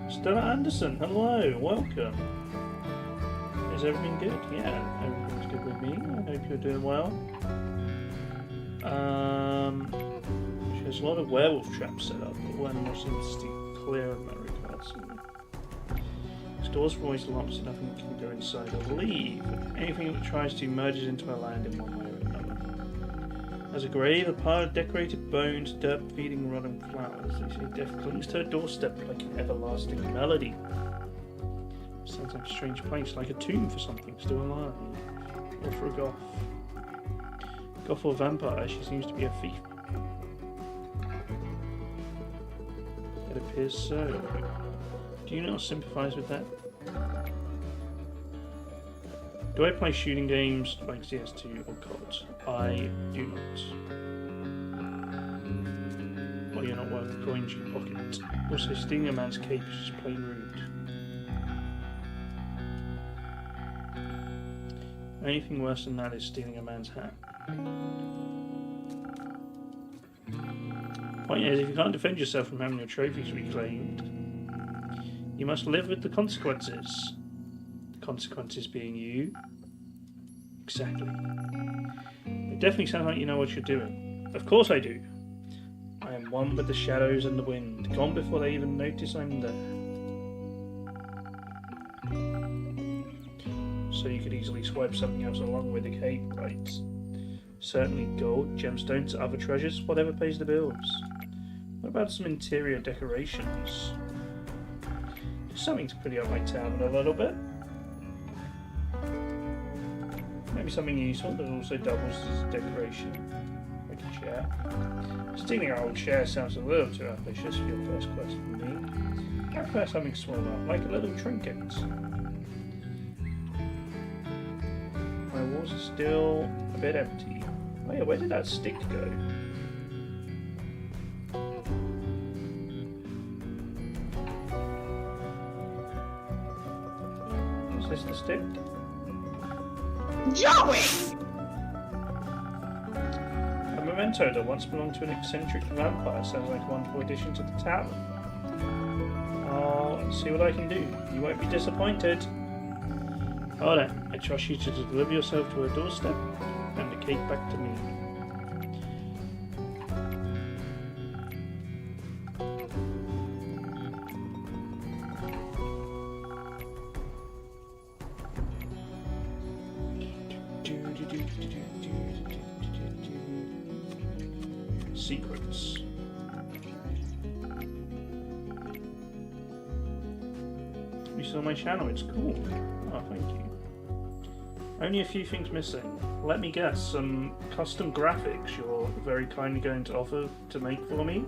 Stella Anderson, hello, welcome. Is everything good? Yeah, everything's good with me. I hope you're doing well. She has a lot of werewolf traps set up, but one seems to clear America. So stores are always locked, so nothing can go inside or leave. Anything that tries to merges into her land in one way or another. As a grave, a pile of decorated bones, dirt feeding rotten flowers. They say death clings to her doorstep like an everlasting melody. Sounds like a strange place, like a tomb for something still alive. Or for a goth. Goth or vampire, she seems to be a thief. It appears so. Do you not sympathise with that? Do I play shooting games like CS2 or COD? I do not. Well, you're not worth the coins you pocket. Also, stealing a man's cape is just plain rude. Anything worse than that is stealing a man's hat. Point is, if you can't defend yourself from having your trophies reclaimed, you must live with the consequences. The consequences being you. Exactly. It definitely sounds like you know what you're doing. Of course I do. I am one with the shadows and the wind, gone before they even notice I'm there. So you could easily swipe something else along with the cape, right? Certainly gold, gemstones, other treasures, whatever pays the bills. What about some interior decorations? Just something to pretty up my tavern a little bit. Maybe something useful that also doubles as a decoration. Like a chair. Stealing our old chair sounds a little too ambitious for your first quest for me. I prefer something smaller, like a little trinket. My walls are still a bit empty. Oh yeah, where did that stick go? Is this the stick? Joey! A memento that once belonged to an eccentric vampire sounds like a wonderful addition to the tavern. I'll see what I can do. You won't be disappointed. Oh then, I trust you to deliver yourself to her doorstep and the cake back to me. Secrets. You saw my channel, it's cool. Oh, thank you. Only a few things missing. Let me guess, some custom graphics you're very kindly going to offer to make for me?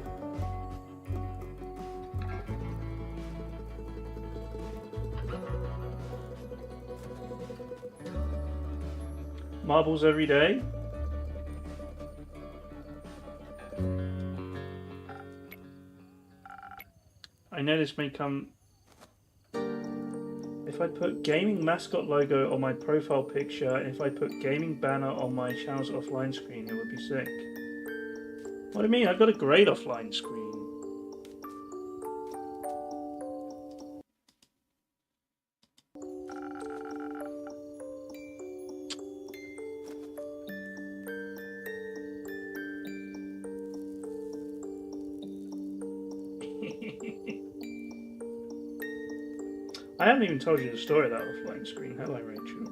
Marbles every day? I know this may come... If I put gaming mascot logo on my profile picture, and if I put gaming banner on my channel's offline screen, it would be sick. What do you mean? I've got a great offline screen. I haven't even told you the story of that offline screen, have I, Rachel?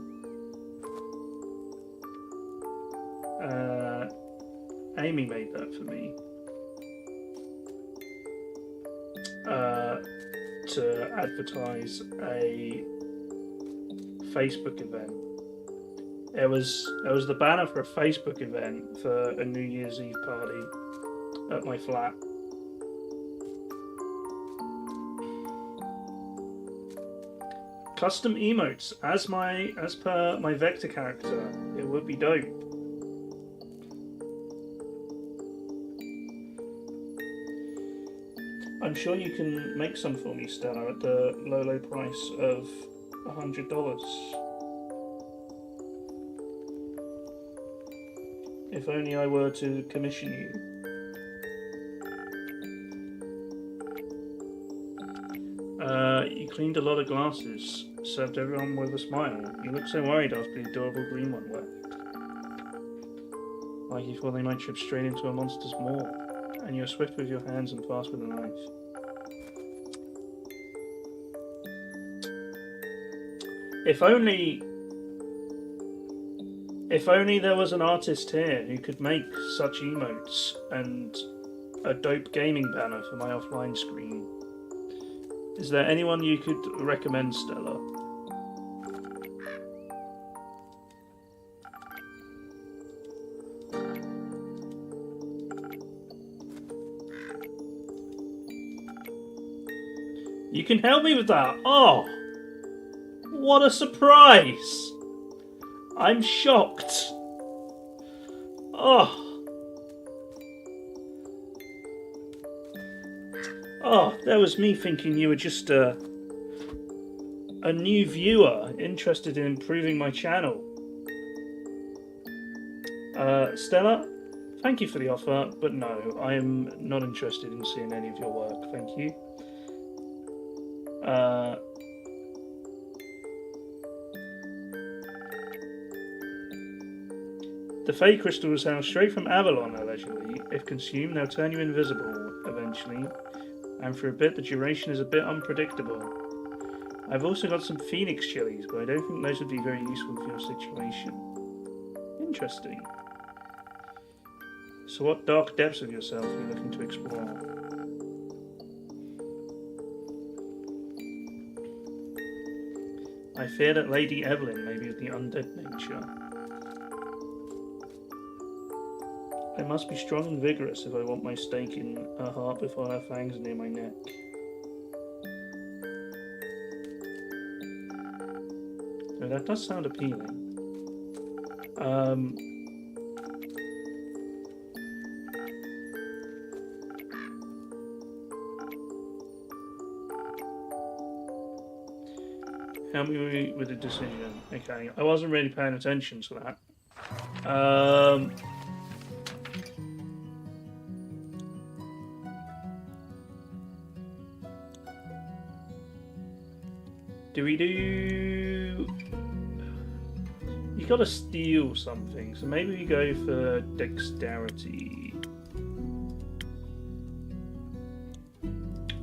Amy made that for me. To advertise a Facebook event. It was the banner for a Facebook event for a New Year's Eve party at my flat. Custom emotes as per my vector character. It would be dope. I'm sure you can make some for me, Stella, at the low price of $100. If only I were to commission you. You cleaned a lot of glasses, served everyone with a smile. You look so worried after the adorable green one left. Like you thought they might trip straight into a monster's maw, and you're swift with your hands and fast with a knife. If only there was an artist here who could make such emotes and a dope gaming banner for my offline screen. Is there anyone you could recommend, Stella? You can help me with that? Oh! What a surprise! I'm shocked. Oh. Oh, that was me thinking you were just a new viewer interested in improving my channel. Stella, thank you for the offer, but no, I am not interested in seeing any of your work, thank you. The Fey crystals hail straight from Avalon, allegedly. If consumed, they'll turn you invisible, eventually. And for a bit, the duration is a bit unpredictable. I've also got some Phoenix chilies, but I don't think those would be very useful for your situation. Interesting. So what dark depths of yourself are you looking to explore? I fear that Lady Evelyn may be of the undead nature. I must be strong and vigorous if I want my stake in her heart before her fangs near my neck. Oh, that does sound appealing. Help me with the decision. Okay, I wasn't really paying attention to that. Do we do... You gotta steal something, so maybe we go for dexterity.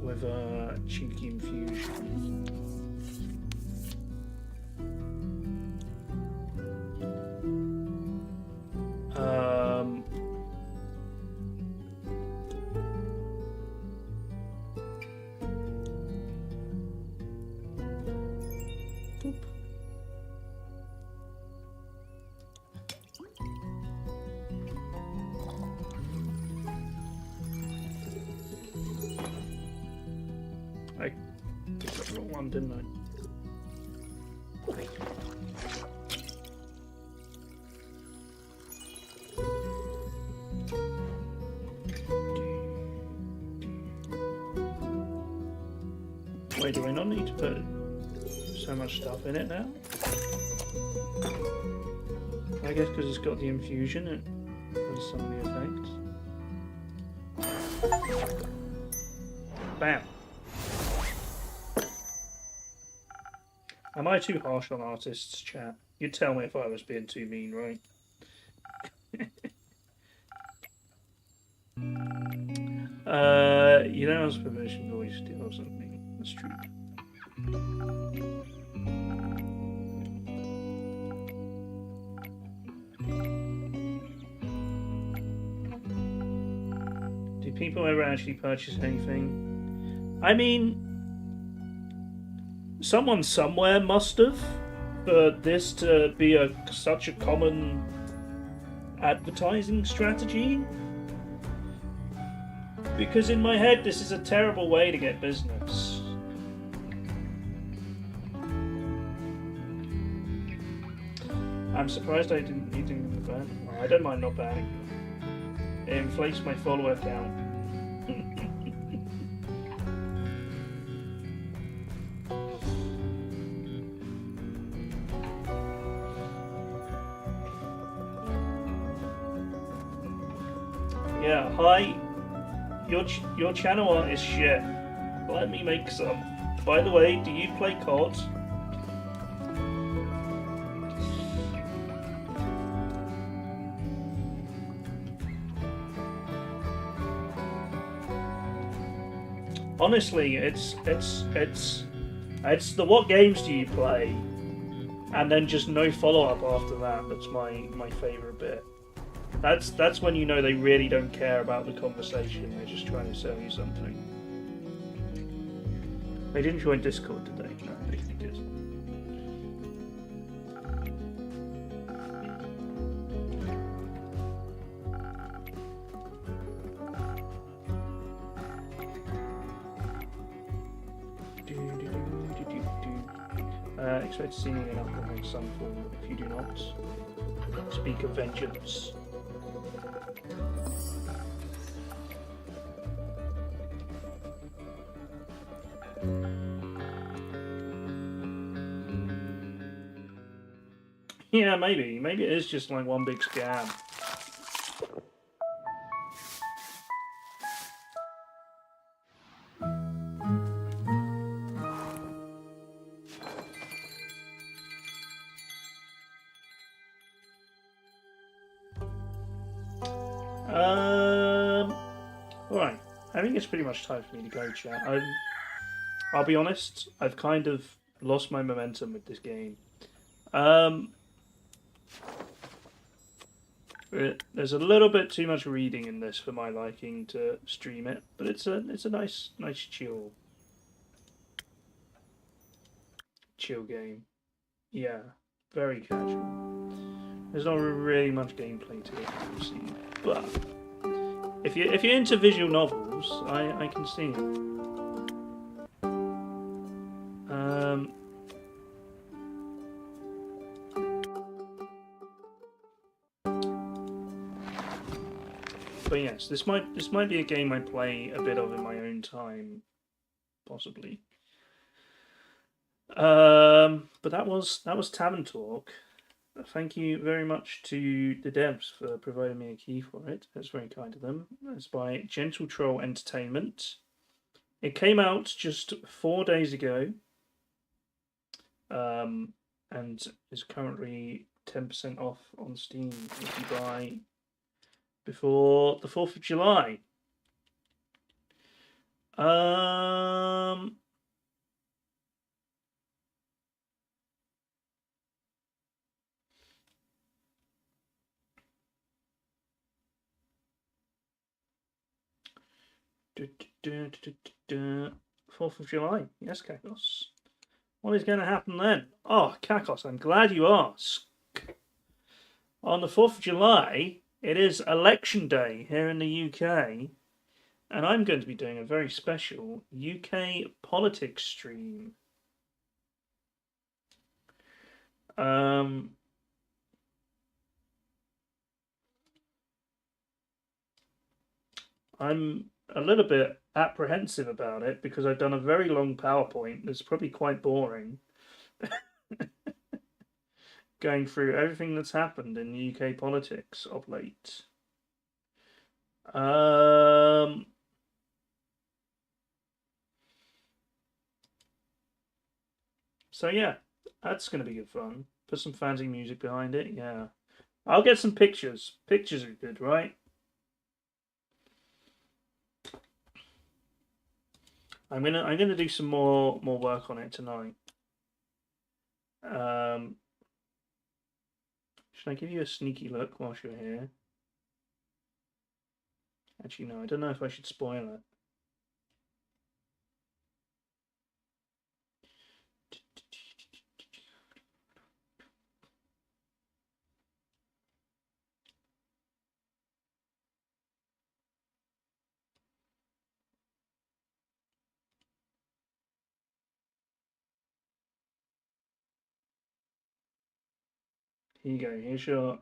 With a cheeky infusion. wrong one, didn't I? Wait, do I not need to put so much stuff in it now? I guess because it's got the infusion, it has some of the effects. Bam. Am I too harsh on artists, chat? You'd tell me if I was being too mean, right? You don't ask permission before you steal something. That's true. Do people ever actually purchase anything? I mean, someone somewhere must have, for this to be such a common advertising strategy. Because in my head, this is a terrible way to get business. I'm surprised you didn't ban. I don't mind not banning. It inflates my follower count. Yeah, hi. Your channel art is shit. Let me make some. By the way, do you play COD? Honestly, it's the what games do you play, and then just no follow up after that. That's my favourite bit. That's when you know they really don't care about the conversation. They're just trying to sell you something. They didn't join Discord today. No, they did. Expect to see me in upcoming Sunfall. If you do not, speak of vengeance. Yeah, maybe. Maybe it is just like one big scam. Alright. I think it's pretty much time for me to go, chat. I'll be honest, I've kind of lost my momentum with this game. There's a little bit too much reading in this for my liking to stream it, but it's a nice chill game. Yeah, very casual. There's not really much gameplay to it, obviously, but if you're into visual novels, I can see it. But yes, this might be a game I play a bit of in my own time, possibly. But that was Tavern Talk. Thank you very much to the devs for providing me a key for it. That's very kind of them. It's by Gentle Troll Entertainment. It came out just 4 days ago, and is currently 10% off on Steam if you buy before the 4th of July. Fourth of July. Yes, Kakos. What is going to happen then? Oh, Kakos, I'm glad you asked. On the 4th of July, it is election day here in the UK, and I'm going to be doing a very special UK politics stream. Um, I'm a little bit apprehensive about it because I've done a very long PowerPoint that's probably quite boring, going through everything that's happened in UK politics of late. Um, so yeah, that's going to be good fun. Put some fancy music behind it. Yeah, I'll get some pictures. Pictures are good, right? I'm gonna do some more work on it tonight. Um, should I give you a sneaky look whilst you're here? Actually, no. I don't know if I should spoil it. Here you go. Here's your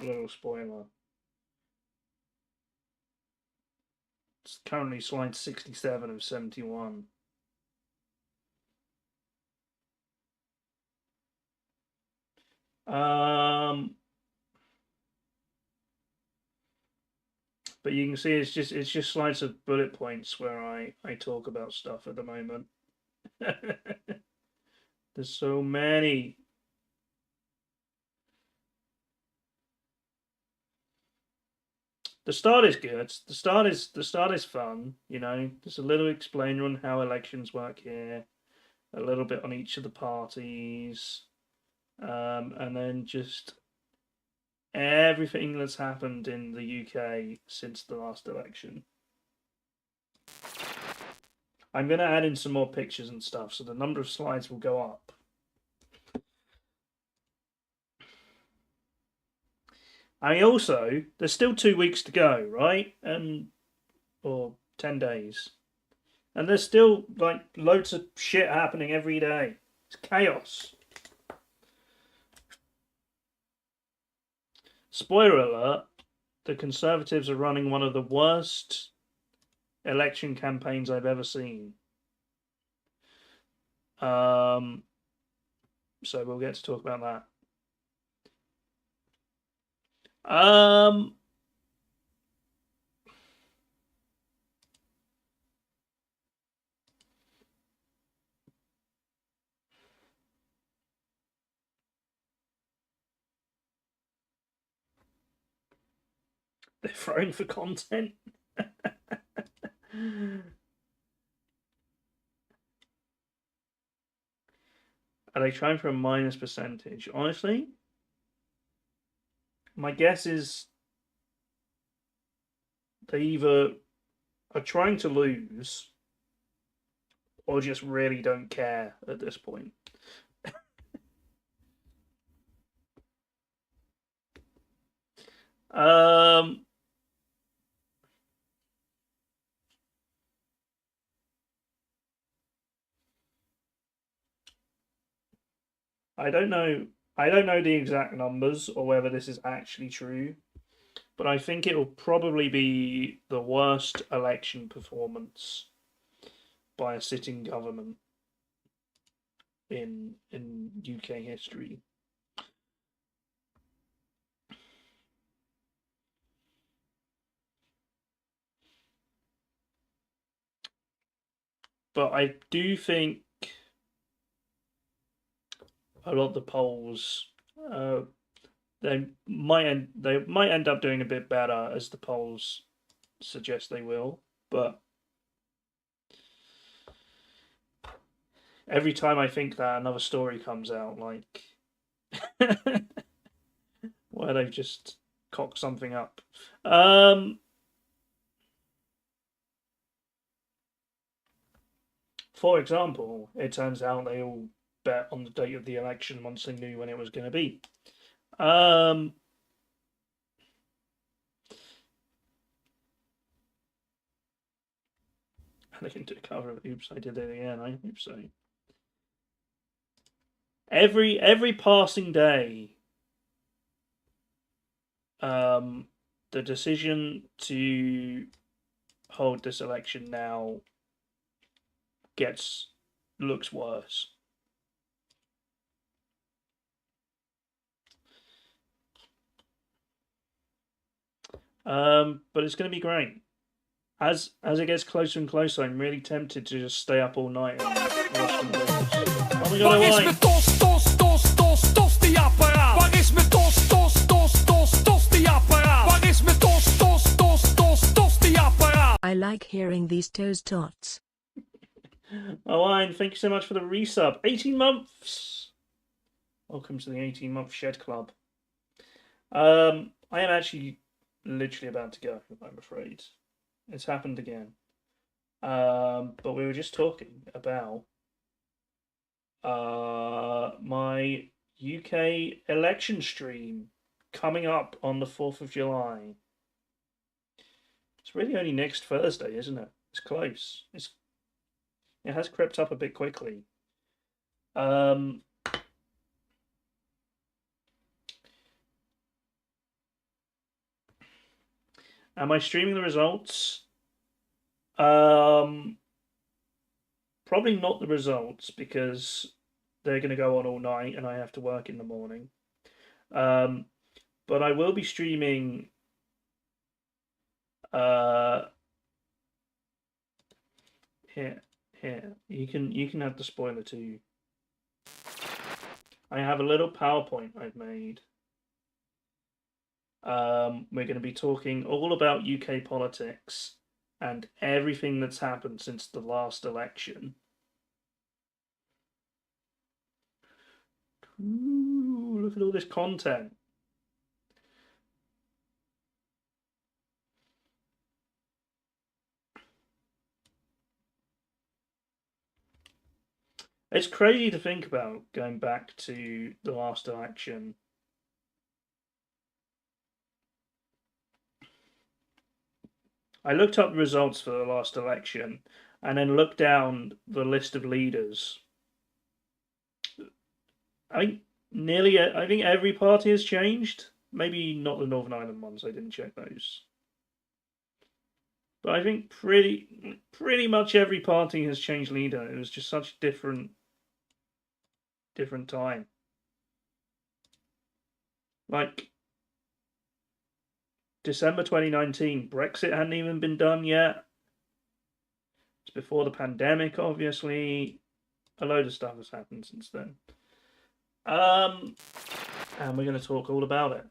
little spoiler. It's currently slide 67 of 71. Um, but you can see it's just slides of bullet points where I talk about stuff at the moment. There's so many. The start is good. The start is fun. There's a little explainer on how elections work here, a little bit on each of the parties, and then just everything that's happened in the UK since the last election. I'm going to add in some more pictures and stuff, so the number of slides will go up. There's still 2 weeks to go, right? Or 10 days. And there's still like loads of shit happening every day. It's chaos. Spoiler alert, the Conservatives are running one of the worst election campaigns I've ever seen. So we'll get to talk about that. They're throwing for content. Are they trying for a minus percentage? Honestly, my guess is they either are trying to lose or just really don't care at this point. um, I don't know. I don't know the exact numbers or whether this is actually true, but I think it will probably be the worst election performance by a sitting government in UK history. But I do think a lot of the polls they might end up doing a bit better as the polls suggest they will, but every time I think that, another story comes out like where they've just cocked something up. For example, it turns out they all bet on the date of the election once they knew when it was going to be. Um, they can do a cover of "Oops, I Did It Again." I hope so. every passing day, the decision to hold this election now looks worse. But it's going to be great. As it gets closer and closer, I'm really tempted to just stay up all night and watch some videos. Oh my god, why? I like hearing these toes tots. Owen, thank you so much for the resub. 18 months! Welcome to the 18-month Shed Club. I am actually literally about to go, I'm afraid. It's happened again. But we were just talking about my UK election stream coming up on the 4th of July. It's really only next Thursday, isn't it? It's close. It has crept up a bit quickly. Am I streaming the results? Probably not the results because they're going to go on all night and I have to work in the morning. But I will be streaming here. You can have the spoiler too. I have a little PowerPoint I've made. We're going to be talking all about UK politics and everything that's happened since the last election. Ooh, look at all this content. It's crazy to think about going back to the last election. I looked up the results for the last election and then looked down the list of leaders. I think every party has changed. Maybe not the Northern Ireland ones. I didn't check those. But I think pretty much every party has changed leader. It was just such a different time. Like December 2019, Brexit hadn't even been done yet. It's before the pandemic, obviously. A load of stuff has happened since then. And we're going to talk all about it.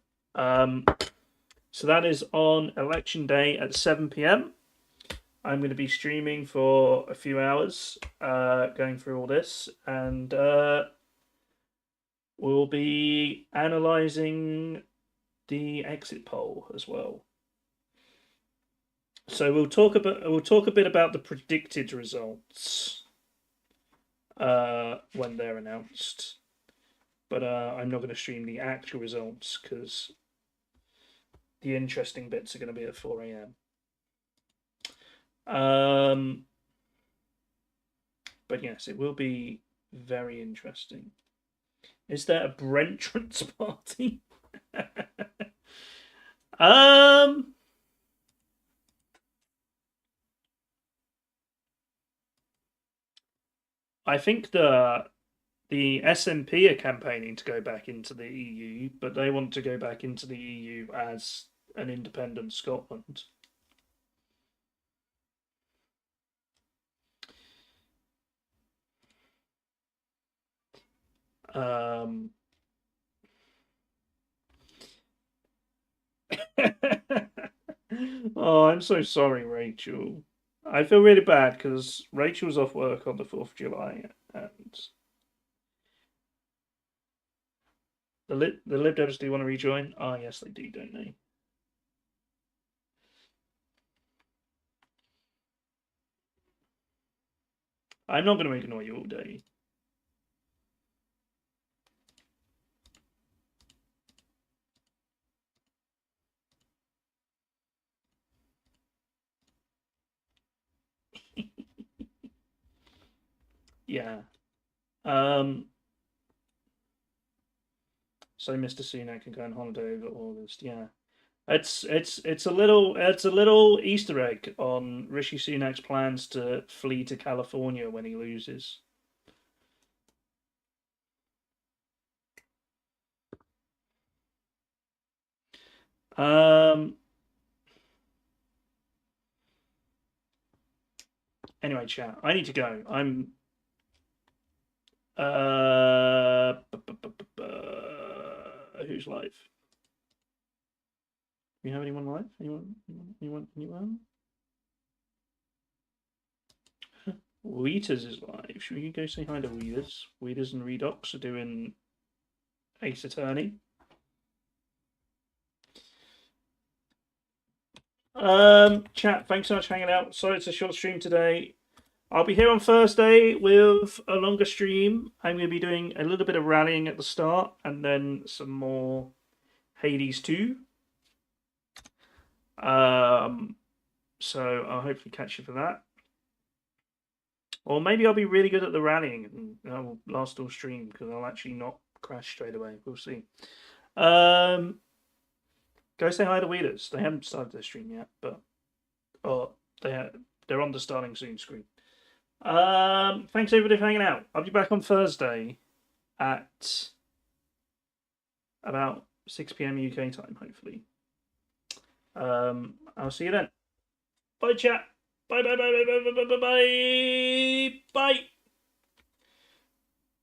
So that is on election day at 7 p.m. I'm going to be streaming for a few hours, going through all this, and we'll be analysing the exit poll as well. So we'll talk a bit about the predicted results when they're announced, but I'm not going to stream the actual results because the interesting bits are going to be at 4 a.m. But yes, it will be very interesting. Is there a Brentrance party? I think the SNP are campaigning to go back into the EU, but they want to go back into the EU as an independent Scotland. Oh, I'm so sorry, Rachel. I feel really bad because Rachel's off work on the 4th of July and the Lib Devs do want to rejoin? Ah, yes, they do, don't they? I'm not going to ignore you all day. Yeah. So Mr. Sunak can go on holiday over August. Yeah, it's a little Easter egg on Rishi Sunak's plans to flee to California when he loses. Anyway, chat. I need to go. I'm. Who's live? Do you have anyone live? Anyone? Weeders is live. Should we go say hi to Weeders? Weeders and Redox are doing Ace Attorney. Chat, thanks so much for hanging out. Sorry it's a short stream today. I'll be here on Thursday with a longer stream. I'm going to be doing a little bit of rallying at the start and then some more Hades 2. So I'll hopefully catch you for that. Or maybe I'll be really good at the rallying and that will last all stream because I'll actually not crash straight away. We'll see. Go say hi to Weeders. They haven't started their stream yet, but they're on the starting soon screen. Thanks everybody for hanging out. I'll be back on Thursday at about 6 PM UK time, hopefully. I'll see you then. Bye, chat. Bye.